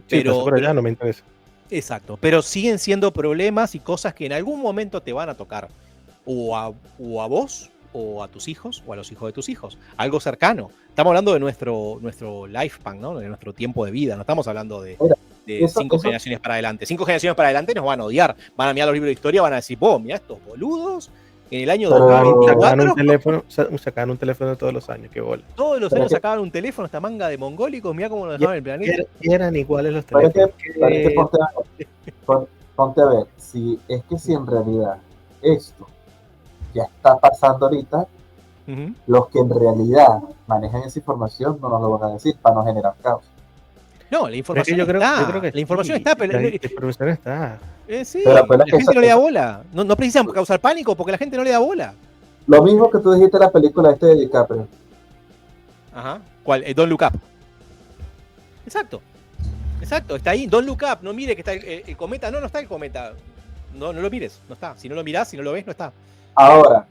Sí, pasa por allá, no me interesa. Exacto, pero siguen siendo problemas y cosas que en algún momento te van a tocar. O a vos, o a tus hijos, o a los hijos de tus hijos. Algo cercano. Estamos hablando de nuestro lifespan, ¿no? De nuestro tiempo de vida. No estamos hablando de eso- 5 eso- generaciones para adelante. 5 generaciones para adelante nos van a odiar. Van a mirar los libros de historia, van a decir, mira estos boludos. En el año Pero- 2024, Sacaban un teléfono todos los años, qué bola. todos los Pero años que- sacaban un teléfono, esta manga de mongólicos, mira cómo nos dejaban el planeta. Eran iguales los Parece teléfonos. que ponte a ver, si es que si en realidad esto ya está pasando ahorita, Ujú. los que en realidad manejan esa información no nos lo van a decir para no generar caos. No, la información yo creo está. que La información sí, está, pero la información está. sí, Pero la acuérdate gente que no le da bola. No precisan causar pánico porque la gente no le da bola. Lo mismo que tú dijiste en la película de DiCaprio. Ajá. ¿Cuál? Don't Look Up. Exacto. Exacto, está ahí. Don't Look Up. No mire que está el cometa. No está el cometa. No lo mires. No está. Si no lo mirás, si no lo ves, no está. Ahora,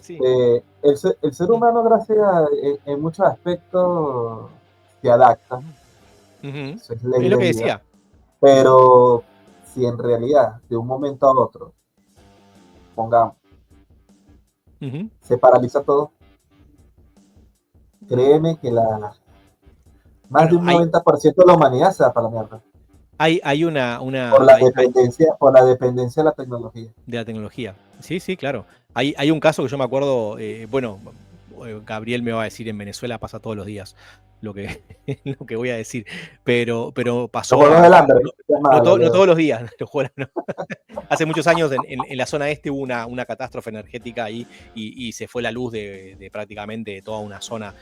Sí. el ser humano, gracias en muchos aspectos, se adapta. Ujú. Eso es ley Es lo de que vida. decía. Pero si en realidad, de un momento a otro, pongamos, Ujú. se paraliza todo, créeme que más Bueno, de un 90% de la humanidad se va para la mierda. Hay una Por la hay dependencia de la tecnología. de la tecnología. Sí, sí, claro. Hay un caso que yo me acuerdo, Gabriel me va a decir, en Venezuela pasa todos los días lo que, lo que voy a decir, pero pasó... Los Juegos del Hambre. No todos los días, los juegos, no. Hace muchos años en la zona este hubo una catástrofe energética ahí y se fue la luz de prácticamente toda una zona.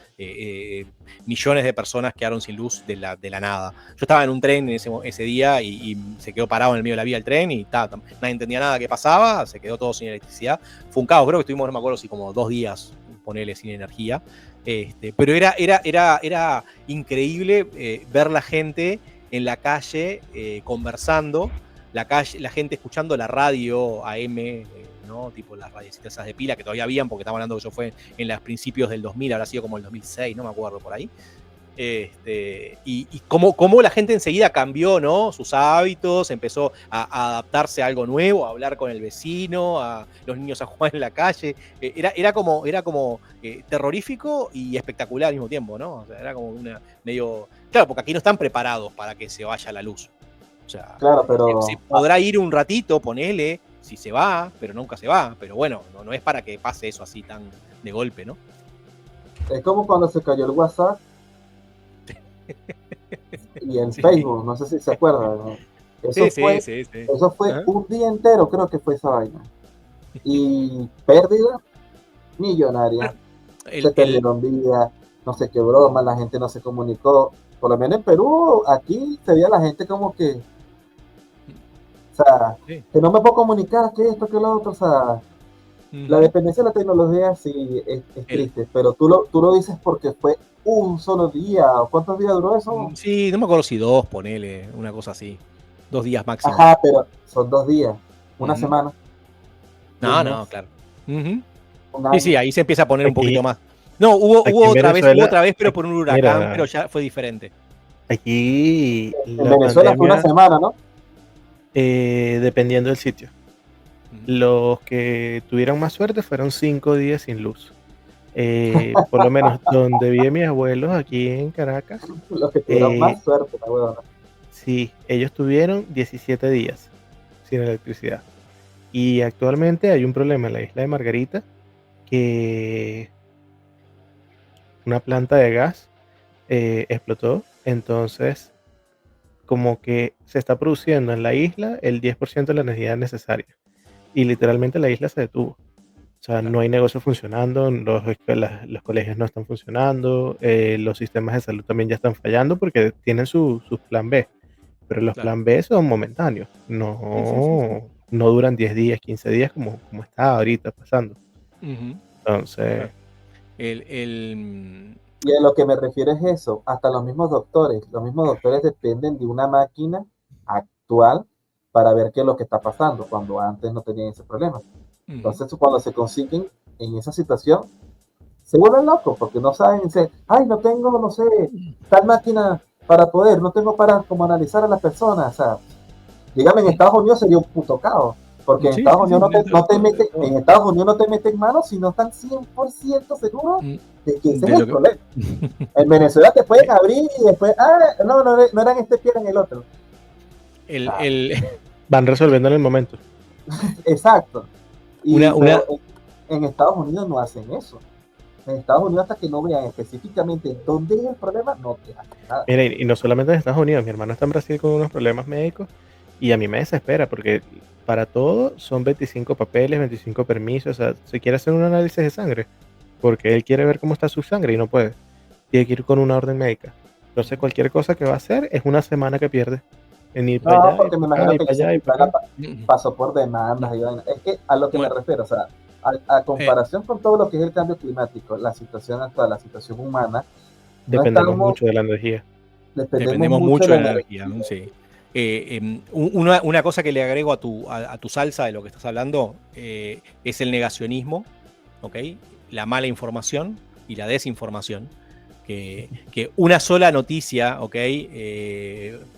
Millones de personas quedaron sin luz de la nada. Yo estaba en un tren ese día y se quedó parado en el medio de la vía el tren y nadie entendía nada que pasaba, se quedó todo sin electricidad. Fue un caos, creo que estuvimos, no me acuerdo si como 2 días ponele, sin energía. Pero era increíble ver la gente en la calle conversando, la gente escuchando la radio AM, ¿no? Tipo las radiecitas esas de pila que todavía habían, porque estamos hablando que eso fue en los principios del 2000, habrá sido como el 2006, no me acuerdo, por ahí. Y cómo la gente enseguida cambió, ¿no? Sus hábitos, empezó a adaptarse a algo nuevo, a hablar con el vecino, a los niños a jugar en la calle. Era como terrorífico y espectacular al mismo tiempo, ¿no? O sea, era como medio... Claro, porque aquí no están preparados para que se vaya la luz. O sea, claro, pero... se podrá ir un ratito, ponele, si se va, pero nunca se va. Pero bueno, no es para que pase eso así tan de golpe, ¿no? Es como cuando se cayó el WhatsApp y el Facebook, no sé si se acuerdan, ¿no? Eso fue un día entero, creo que fue esa vaina. Y pérdida millonaria. Se perdieron vidas, no sé qué broma, la gente no se comunicó. Por lo menos en Perú, aquí se veía la gente como que, o sea, que no me puedo comunicar, que esto, que lo otro, o sea, la dependencia de la tecnología sí es triste, pero tú lo dices porque fue un solo día. ¿Cuántos días duró eso? Sí, no me acuerdo si 2, ponele, una cosa así. 2 días máximo. Ajá, pero son 2 días, una semana. No, claro. Sí, ahí se empieza a poner un poquito más. No, hubo otra vez, pero por un huracán, pero ya fue diferente. Aquí en Venezuela fue una semana, ¿no? Dependiendo del sitio. Los que tuvieron más suerte fueron 5 días sin luz. Por lo menos donde viven mis abuelos, aquí en Caracas. Los que tuvieron más suerte, la huevona. Sí, ellos tuvieron 17 días sin electricidad. Y actualmente hay un problema en la isla de Margarita, que una planta de gas explotó. Entonces, como que se está produciendo en la isla el 10% de la energía necesaria. Y literalmente la isla se detuvo. O sea, no hay negocio funcionando, los colegios no están funcionando, los sistemas de salud también ya están fallando porque tienen su plan B. Pero los plan B son momentáneos, no duran 10 días, 15 días como está ahorita pasando. Entonces... Y a lo que me refiero es eso, hasta los mismos doctores dependen de una máquina actual para ver qué es lo que está pasando, cuando antes no tenían ese problema. Entonces, cuando se consiguen en esa situación, se vuelven locos, porque no saben, no tengo, no sé, tal máquina para poder, no tengo para como analizar a las personas. O sea, dígame, en Estados Unidos sería un puto caos, porque en Estados Unidos no te meten manos si no están 100% seguros de que ese es el problema. En Venezuela te pueden abrir y después, no eran este pie, en el otro. Van resolviendo en el momento. Exacto. Y en Estados Unidos no hacen eso. En Estados Unidos, hasta que no vean específicamente dónde es el problema, no te hacen nada. Mira, y no solamente en Estados Unidos, mi hermano está en Brasil con unos problemas médicos y a mí me desespera porque para todo son 25 papeles, 25 permisos. O sea, se quiere hacer un análisis de sangre porque él quiere ver cómo está su sangre y no puede. Tiene que ir con una orden médica. Entonces, cualquier cosa que va a hacer es una semana que pierde. Porque me imagino que pasó por demandas y vainas. Es que a lo que me refiero, o sea, a comparación con todo lo que es el cambio climático, la situación actual, la situación humana, dependemos mucho de la energía. Dependemos mucho de la energía, ¿no? Sí. Una cosa que le agrego a tu salsa de lo que estás hablando es el negacionismo, ¿ok? La mala información y la desinformación. Que una sola noticia, ¿ok?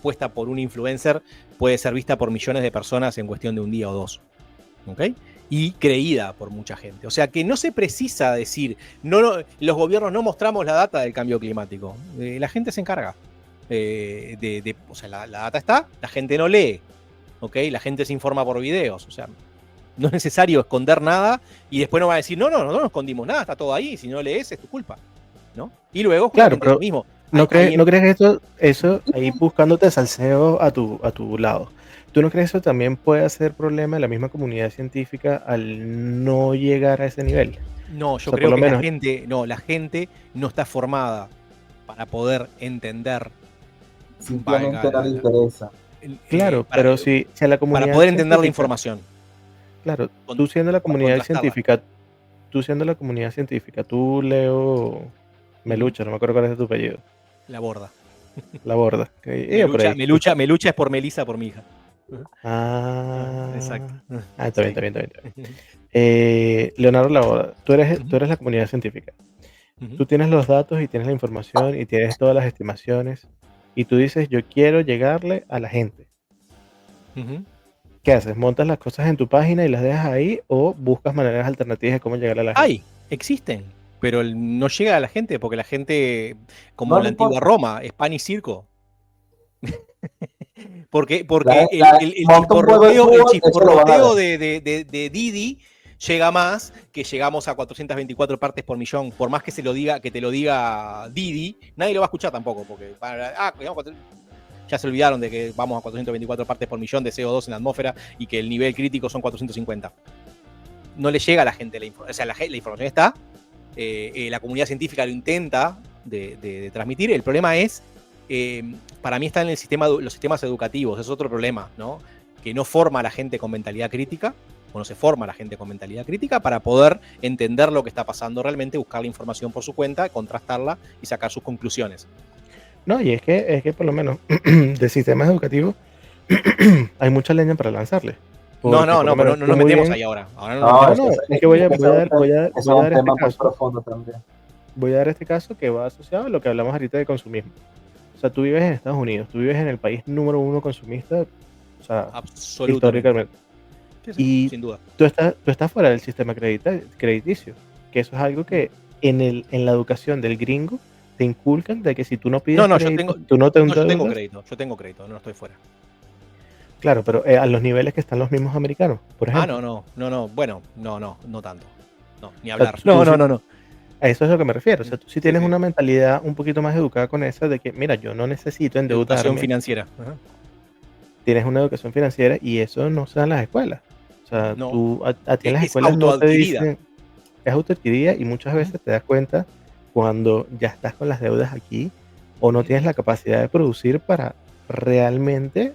Puesta por un influencer puede ser vista por millones de personas en cuestión de un día o dos, ¿ok? Y creída por mucha gente. O sea que no se precisa decir, los gobiernos no mostramos la data del cambio climático. La gente se encarga. O sea, la data está, la gente no lee, ¿ok? La gente se informa por videos. O sea, no es necesario esconder nada y después no va a decir, no escondimos nada, está todo ahí, si no lees es tu culpa, ¿no? Y luego, claro, pero lo mismo. ¿No crees que eso ahí buscándote salseo a tu lado? ¿Tú no crees que eso también puede ser problema de la misma comunidad científica al no llegar a ese nivel? No, yo creo que la gente no está formada para poder entender. Simplemente no le interesa. Claro, pero si a la comunidad para poder entender la información. Claro, tú siendo la comunidad científica, tú siendo la comunidad científica, tú, Leo Melucha, no me acuerdo cuál es tu apellido. La borda. La borda. Melucha es por Melissa, por mi hija. Exacto. Está Sí. bien. Leonardo Laborda, tú eres la comunidad científica. Tú tienes los datos y tienes la información y tienes todas las estimaciones y tú dices, yo quiero llegarle a la gente. ¿Qué haces? ¿Montas las cosas en tu página y las dejas ahí o buscas maneras alternativas de cómo llegar a la gente? Existen, pero no llega a la gente porque la gente, como No la le antigua importa. Roma, es pan y circo. Porque el monta un juego de fútbol, eso lo van a chisporroteo ver. de Didi llega más que llegamos a 424 partes por millón. Por más que te lo diga Didi, nadie lo va a escuchar tampoco. Porque ya se olvidaron de que vamos a 424 partes por millón de CO2 en la atmósfera y que el nivel crítico son 450. No le llega a la gente la información. O sea, la información está. La comunidad científica lo intenta de transmitir. El problema es, para mí está en los sistemas educativos. Es otro problema, ¿no? Que no forma a la gente con mentalidad crítica, o no se forma a la gente con mentalidad crítica para poder entender lo que está pasando realmente, buscar la información por su cuenta, contrastarla y sacar sus conclusiones. No, y es que por lo menos de sistemas educativos hay mucha leña para lanzarle. No nos metemos ahí ahora. Es que voy a dar este caso. Profundo también. Voy a dar este caso que va asociado a lo que hablamos ahorita de consumismo. O sea, tú vives en Estados Unidos, tú vives en el país número 1 consumista, o sea, históricamente. Sí, sin duda. Tú estás fuera del sistema crediticio, que eso es algo que en la educación del gringo te inculcan de que si tú no pides crédito, yo tengo crédito, no estoy fuera. Claro, pero a los niveles que están los mismos americanos, por ejemplo. Bueno, no tanto. No, ni hablar. O sea, no. A eso es a lo que me refiero. O sea, tú sí tienes una mentalidad un poquito más educada con esa de que, mira, yo no necesito endeudarme. Educación financiera. Tienes una educación financiera y eso no se da en las escuelas. O sea, tú a ti en las escuelas no te dicen. Es autoadquirida y muchas veces te das cuenta cuando ya estás con las deudas aquí o no tienes la capacidad de producir para realmente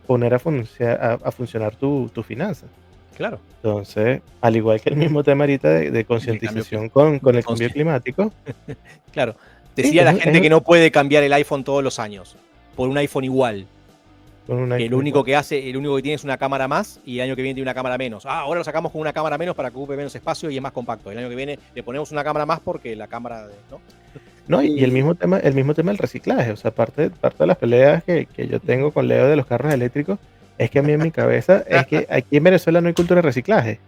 poner a funcionar tu finanza. Claro. Entonces, al igual que el mismo tema ahorita de concientización con el cambio climático. Claro. Decía la gente que no puede cambiar el iPhone todos los años por un iPhone igual. Que lo único que tiene es una cámara más y el año que viene tiene una cámara menos. Ahora lo sacamos con una cámara menos para que ocupe menos espacio y es más compacto. El año que viene le ponemos una cámara más porque la cámara, ¿no? No, y el mismo tema del reciclaje. O sea, parte de las peleas que yo tengo con Leo de los carros eléctricos es que a mí en mi cabeza es que aquí en Venezuela no hay cultura de reciclaje.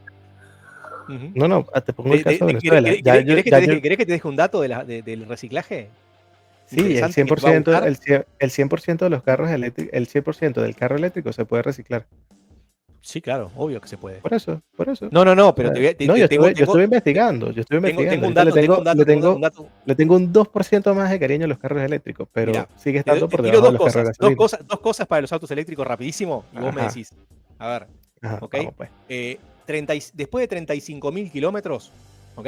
No, te pongo el caso de Venezuela. ¿Querés que te deje un dato del reciclaje? Sí, el 100% de los carros eléctricos, el 100% del carro eléctrico se puede reciclar. Sí, claro, obvio que se puede. Por eso. No, pero yo estuve investigando. Tengo un dato. Le tengo un 2% más de cariño a los carros eléctricos, pero mirá, sigue estando por debajo de los carros de gasolina. Dos cosas para los autos eléctricos rapidísimo y vos me decís. A ver, ¿ok? Vamos, pues. Después de 35.000 kilómetros, ¿ok?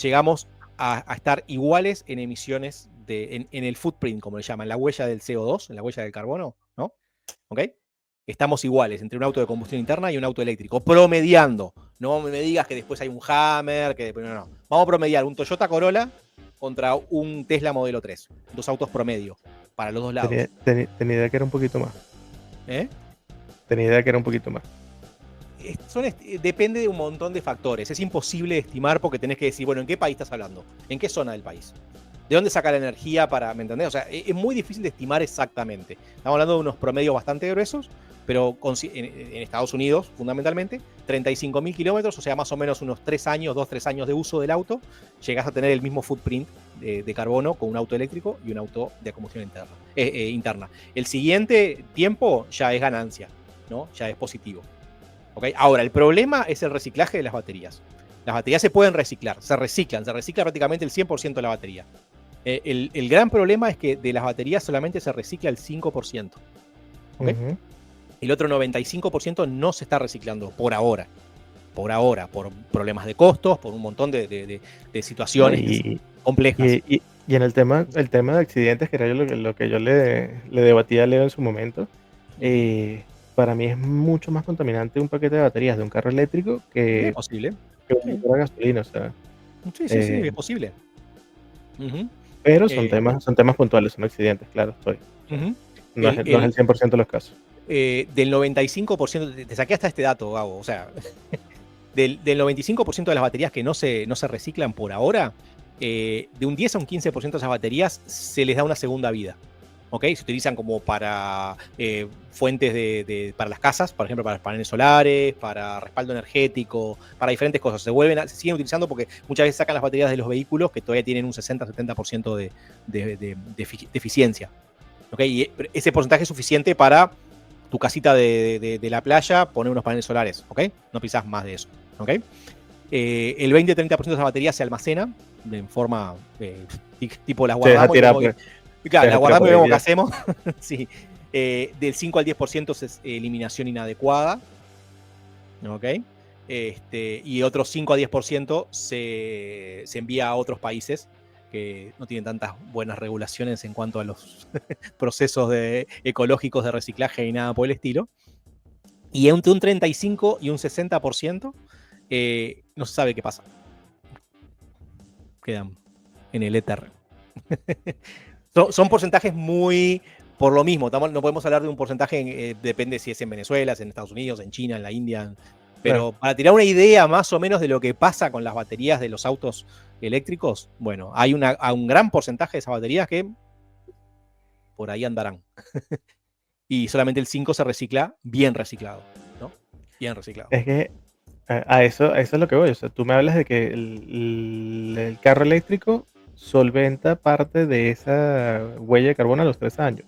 Llegamos a estar iguales en emisiones en el footprint, como le llaman, la huella del CO2, en la huella del carbono, ¿no? ¿Ok? Estamos iguales entre un auto de combustión interna y un auto eléctrico, promediando. No me digas que después hay un Hammer, no. Vamos a promediar un Toyota Corolla contra un Tesla Modelo 3. Dos autos promedio, para los dos lados. Tenía idea que era un poquito más. Tenía idea que era un poquito más. Depende de un montón de factores. Es imposible estimar porque tenés que decir, bueno, ¿en qué país estás hablando? ¿En qué zona del país? ¿De dónde saca la energía para, ¿me entendés? O sea, es muy difícil de estimar exactamente. Estamos hablando de unos promedios bastante gruesos, pero en Estados Unidos, fundamentalmente, 35.000 kilómetros, o sea, más o menos unos 3 años de uso del auto, llegás a tener el mismo footprint de carbono con un auto eléctrico y un auto de combustión interna. El siguiente tiempo ya es ganancia, ¿no? Ya es positivo. ¿Okay? Ahora, el problema es el reciclaje de las baterías. Las baterías se pueden reciclar, se recicla prácticamente el 100% de la batería. El gran problema es que de las baterías solamente se recicla el 5%. ¿Okay? El otro 95% no se está reciclando por ahora. Por problemas de costos, por un montón de situaciones complejas. Y en el tema de accidentes, que era lo que yo le debatía a Leo en su momento, para mí es mucho más contaminante un paquete de baterías de un carro eléctrico que... ¿Es posible? que un motor a gasolina, o sea. Sí, es posible. Pero son temas puntuales, son accidentes, claro, no es el 100% de los casos. Del 95%, te saqué hasta este dato, Gabo, o sea, del 95% de las baterías que no se reciclan por ahora, de un 10 a un 15% de esas baterías se les da una segunda vida. ¿Ok? Se utilizan como para fuentes para las casas, por ejemplo, para los paneles solares, para respaldo energético, para diferentes cosas. Se siguen utilizando porque muchas veces sacan las baterías de los vehículos que todavía tienen un 60-70% de eficiencia. ¿Ok? Y ese porcentaje es suficiente para tu casita de la playa poner unos paneles solares. ¿Ok? No pisás más de eso. ¿Ok? El 20-30% de esas baterías se almacena en forma tipo las guardamos. Claro, la guardamos y vemos qué hacemos. Sí. Del 5 al 10% es eliminación inadecuada. ¿Ok? Y otro 5 a 10% se envía a otros países que no tienen tantas buenas regulaciones en cuanto a los procesos ecológicos de reciclaje y nada por el estilo. Y entre un 35 y un 60% no se sabe qué pasa. Quedan en el éter. Son porcentajes muy por lo mismo. No podemos hablar de un porcentaje, depende si es en Venezuela, es en Estados Unidos, en China, en la India. Pero para tirar una idea más o menos de lo que pasa con las baterías de los autos eléctricos, bueno, hay un gran porcentaje de esas baterías que por ahí andarán. Y solamente el 5 se recicla bien reciclado, ¿no? Bien reciclado. Es que a eso es lo que voy. O sea, tú me hablas de que el carro eléctrico solventa parte de esa huella de carbono a los 3 años.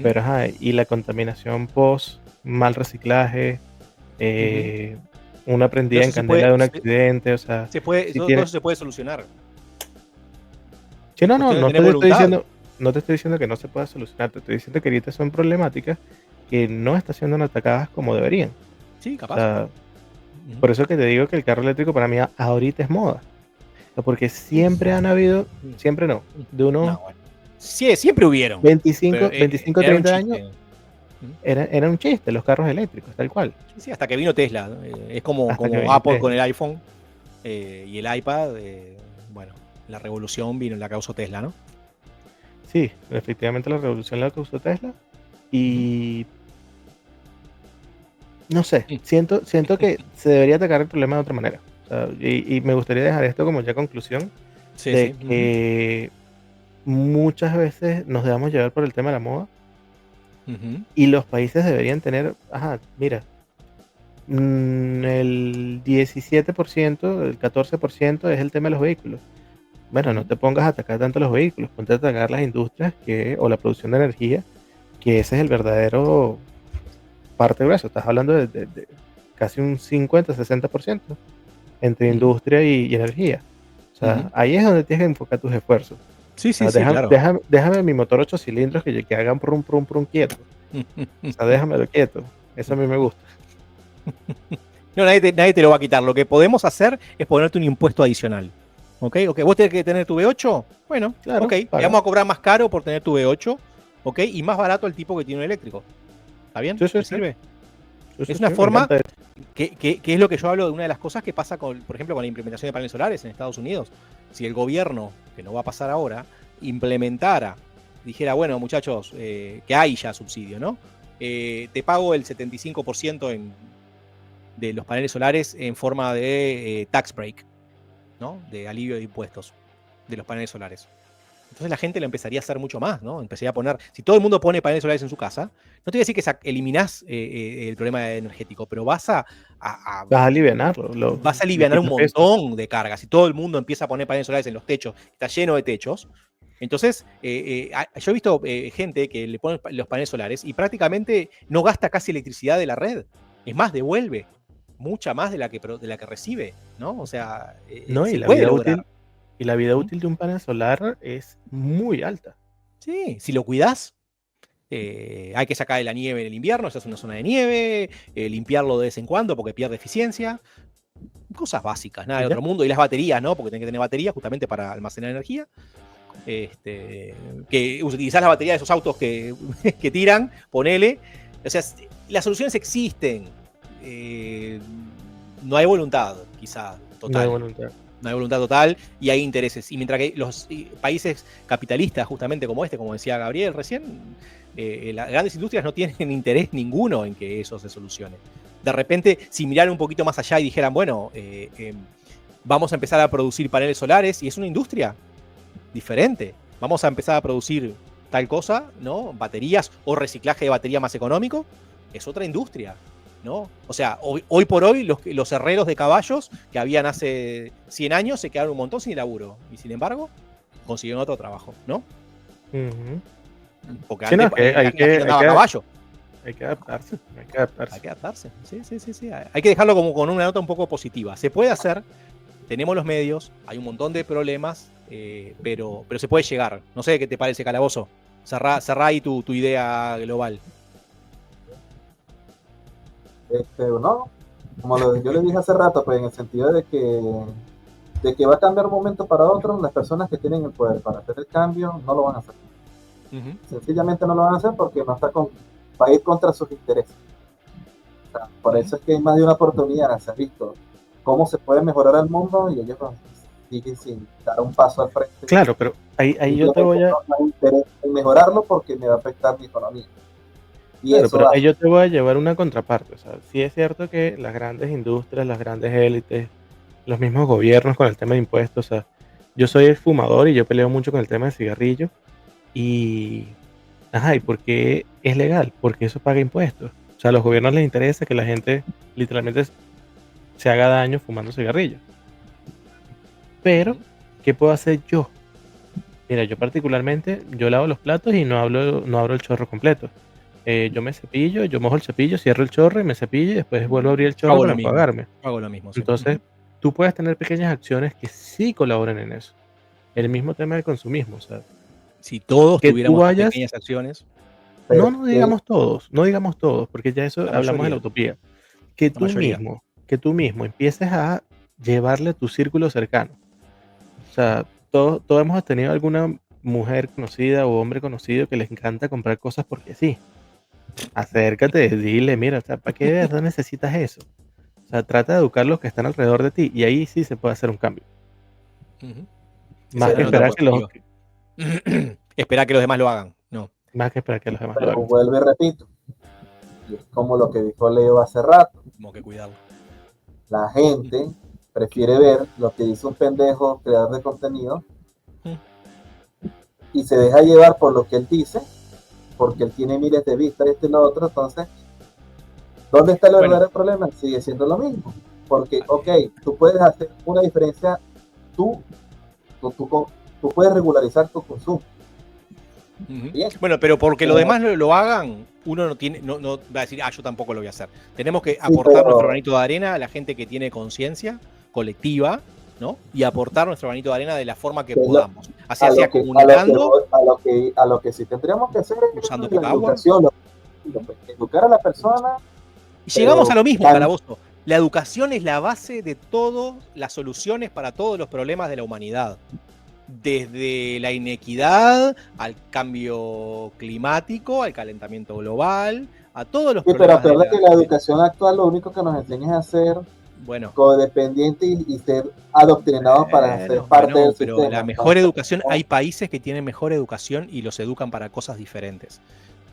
Pero y la contaminación post mal reciclaje, una prendida en candela de un accidente, o sea, todo eso se puede solucionar. Sí, no te estoy diciendo que no se pueda solucionar, te estoy diciendo que ahorita son problemáticas que no están siendo atacadas como deberían. Sí, capaz. O sea, por eso que te digo que el carro eléctrico para mí ahorita es moda. Porque siempre han habido, siempre no, de unos... No, bueno. Sí, siempre hubieron. 25, 30 años. Era un chiste los carros eléctricos, tal cual. Sí, hasta que vino Tesla. Es como Apple con el iPhone y el iPad. Bueno, la revolución la causó Tesla, ¿no? Sí, efectivamente la revolución la causó Tesla. Y no sé, siento que se debería atacar el problema de otra manera. O sea, y me gustaría dejar esto como ya conclusión de que muchas veces nos dejamos llevar por el tema de la moda y los países deberían tener, mira, el 17%, el 14% es el tema de los vehículos. Bueno, no te pongas a atacar tanto los vehículos, ponte a atacar las industrias o la producción de energía, que ese es el verdadero parte grueso. Estás hablando de casi un 50-60% entre industria y energía. O sea, ahí es donde tienes que enfocar tus esfuerzos. Sí, claro. Déjame mi motor 8 cilindros que hagan prum quieto. O sea, déjamelo quieto. Eso a mí me gusta. No, nadie te lo va a quitar. Lo que podemos hacer es ponerte un impuesto adicional. ¿Ok? ¿Vos tenés que tener tu V8? Bueno, claro, ok. Te vamos a cobrar más caro por tener tu V8. ¿Ok? Y más barato el tipo que tiene un eléctrico. ¿Está bien? Sí. ¿Sirve? Es una forma que es lo que yo hablo de una de las cosas que pasa, por ejemplo, con la implementación de paneles solares en Estados Unidos. Si el gobierno, que no va a pasar ahora, implementara, dijera, bueno, muchachos, que hay ya subsidio, ¿no? Te pago el 75% de los paneles solares en forma de tax break, ¿no? De alivio de impuestos de los paneles solares. Entonces la gente lo empezaría a hacer mucho más, ¿no? Empezaría a poner, si todo el mundo pone paneles solares en su casa, no te voy a decir que eliminás el problema energético, pero vas a alivianarlo. Vas a alivianar un montón de cargas. Si todo el mundo empieza a poner paneles solares en los techos, está lleno de techos. Entonces, yo he visto gente que le pone los paneles solares y prácticamente no gasta casi electricidad de la red. Es más, devuelve mucha más de la que recibe, ¿no? O sea, no, y la vida útil de un panel solar es muy alta. Sí, si lo cuidas, hay que sacar de la nieve en el invierno, esa es una zona de nieve, limpiarlo de vez en cuando porque pierde eficiencia. Cosas básicas, nada de otro mundo. Y las baterías, ¿no? Porque tenés que tener baterías justamente para almacenar energía. Que utilizás la batería de esos autos que tiran, ponele. O sea, las soluciones existen. No hay voluntad, quizá. total. No hay voluntad. No hay voluntad total y hay intereses. Y mientras que los países capitalistas, justamente como como decía Gabriel recién, las grandes industrias no tienen interés ninguno en que eso se solucione. De repente, si miraran un poquito más allá y dijeran, bueno, vamos a empezar a producir paneles solares, y es una industria diferente. Vamos a empezar a producir tal cosa, ¿no? Baterías o reciclaje de batería más económico, es otra industria, ¿no? O sea, hoy por hoy los herreros de caballos que habían hace 100 años se quedaron un montón sin laburo. Y sin embargo, consiguieron otro trabajo, ¿no? Ujú. Porque Sí, no, antes hay que andaba a caballo. Hay que adaptarse, hay que adaptarse. Hay que adaptarse. Sí. Hay que dejarlo como con una nota un poco positiva. Se puede hacer, tenemos los medios, hay un montón de problemas, pero se puede llegar. No sé qué te parece, Calabozo. Cerrá ahí tu idea global. No, como yo le dije hace rato, pues en el sentido de que va a cambiar de un momento para otro, las personas que tienen el poder para hacer el cambio no lo van a hacer. Sencillamente no lo van a hacer porque va a ir contra sus intereses. O sea, por eso es que hay más de una oportunidad, se ha visto cómo se puede mejorar el mundo y ellos siguen sin dar un paso al frente. Claro, pero ahí yo te voy a... No hay interés en mejorarlo porque me va a afectar mi economía. Claro, pero ahí yo te voy a llevar una contraparte. O sea, sí es cierto que las grandes industrias, las grandes élites, los mismos gobiernos con el tema de impuestos, o sea, yo soy fumador y yo peleo mucho con el tema del cigarrillo y... Ajá, ¿y por qué es legal? Porque eso paga impuestos. O sea, a los gobiernos les interesa que la gente literalmente se haga daño fumando cigarrillos. Pero, ¿qué puedo hacer yo? Mira, yo particularmente, yo lavo los platos y no abro el chorro completo. Yo me cepillo, yo mojo el cepillo, cierro el chorro y me cepillo y después vuelvo a abrir el chorro para enjuagarme. Hago lo mismo. Sí. Entonces, tú puedes tener pequeñas acciones que sí colaboren en eso. El mismo tema del consumismo, o sea, si todos tuviéramos pequeñas acciones. No digamos todos, porque ya eso hablamos de la utopía. Que tú mismo empieces a llevarle a tu círculo cercano. O sea, todos hemos tenido alguna mujer conocida o hombre conocido que les encanta comprar cosas porque sí. Acércate, dile, mira, o sea, ¿para qué de verdad necesitas eso? O sea, trata de educar a los que están alrededor de ti y ahí sí se puede hacer un cambio. Más que esperar esperar que los demás lo hagan, no. Más que esperar que los demás lo hagan. Vuelvo y repito, y es como lo que dijo Leo hace rato. Como que cuidarlo. La gente prefiere ver lo que dice un pendejo creador de contenido y se deja llevar por lo que él dice, porque él tiene miles de vistas, y lo otro. Entonces, ¿dónde está el verdadero problema? Sigue siendo lo mismo. Porque, ok, tú puedes hacer una diferencia, tú puedes regularizar tu consumo. Bien. Bueno, pero porque los demás lo hagan, uno no va a decir, yo tampoco lo voy a hacer. Tenemos que aportar nuestro granito de arena a la gente que tiene conciencia colectiva, ¿no? Y aportar nuestro granito de arena de la forma que podamos. Así sea comunicando. A lo que sí tendríamos que hacer es usando la educación, educar a la persona. Y llegamos a lo mismo, Calabozo. La educación es la base de todas las soluciones para todos los problemas de la humanidad. Desde la inequidad, al cambio climático, al calentamiento global, a todos los problemas. Pero acuérdate que la educación actual lo único que nos enseña es a ser codependientes y ser adoctrinados para ser parte del sistema. Pero la mejor educación, hay países que tienen mejor educación y los educan para cosas diferentes.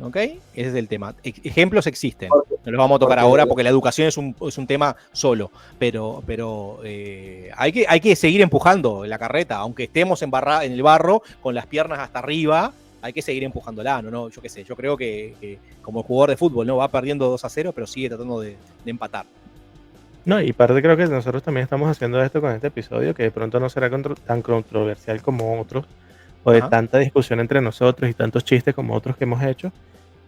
¿Ok? Ese es el tema. Ejemplos existen. No los vamos a tocar ahora porque la educación es un tema solo. Pero hay que seguir empujando la carreta. Aunque estemos en el barro con las piernas hasta arriba, hay que seguir empujándola. No, yo qué sé. Yo creo que como jugador de fútbol, ¿no? Va perdiendo 2-0, pero sigue tratando de empatar. No, y parte creo que nosotros también estamos haciendo esto con este episodio, que de pronto no será tan controversial como otros, o de tanta discusión entre nosotros y tantos chistes como otros que hemos hecho,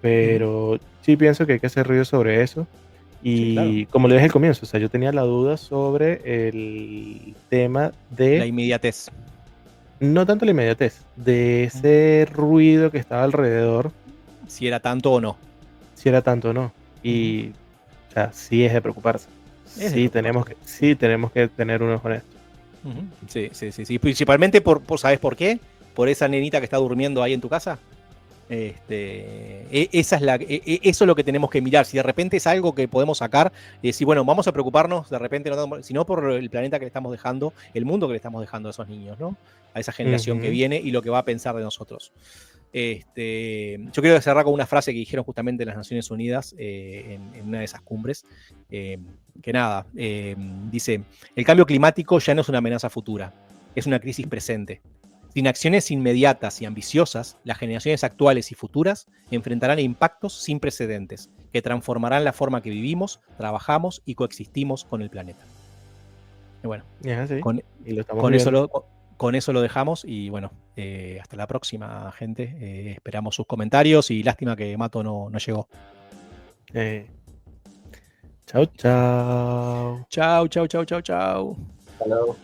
pero sí pienso que hay que hacer ruido sobre eso. Y como le dije al comienzo, o sea, yo tenía la duda sobre el tema de... La inmediatez. No tanto la inmediatez, de ese ruido que estaba alrededor. Si era tanto o no. Y, o sea, sí es de preocuparse. Sí tenemos que tener unos honestos. Sí. Principalmente ¿sabes por qué? Por esa nenita que está durmiendo ahí en tu casa. Eso es lo que tenemos que mirar. Si de repente es algo que podemos sacar, si bueno, vamos a preocuparnos de repente, sino por el planeta que le estamos dejando, el mundo que le estamos dejando a esos niños, ¿no? A esa generación que viene y lo que va a pensar de nosotros. Yo quiero cerrar con una frase que dijeron justamente las Naciones Unidas en una de esas cumbres, que nada, dice: el cambio climático ya no es una amenaza futura, es una crisis presente. Sin acciones inmediatas y ambiciosas, las generaciones actuales y futuras enfrentarán impactos sin precedentes que transformarán la forma que vivimos, trabajamos y coexistimos con el planeta. Y bueno, con eso lo dejamos y bueno, hasta la próxima, gente. Esperamos sus comentarios y lástima que Mato no llegó. Chau, chau. Chau, chau, chau, chau, chau. Hasta luego.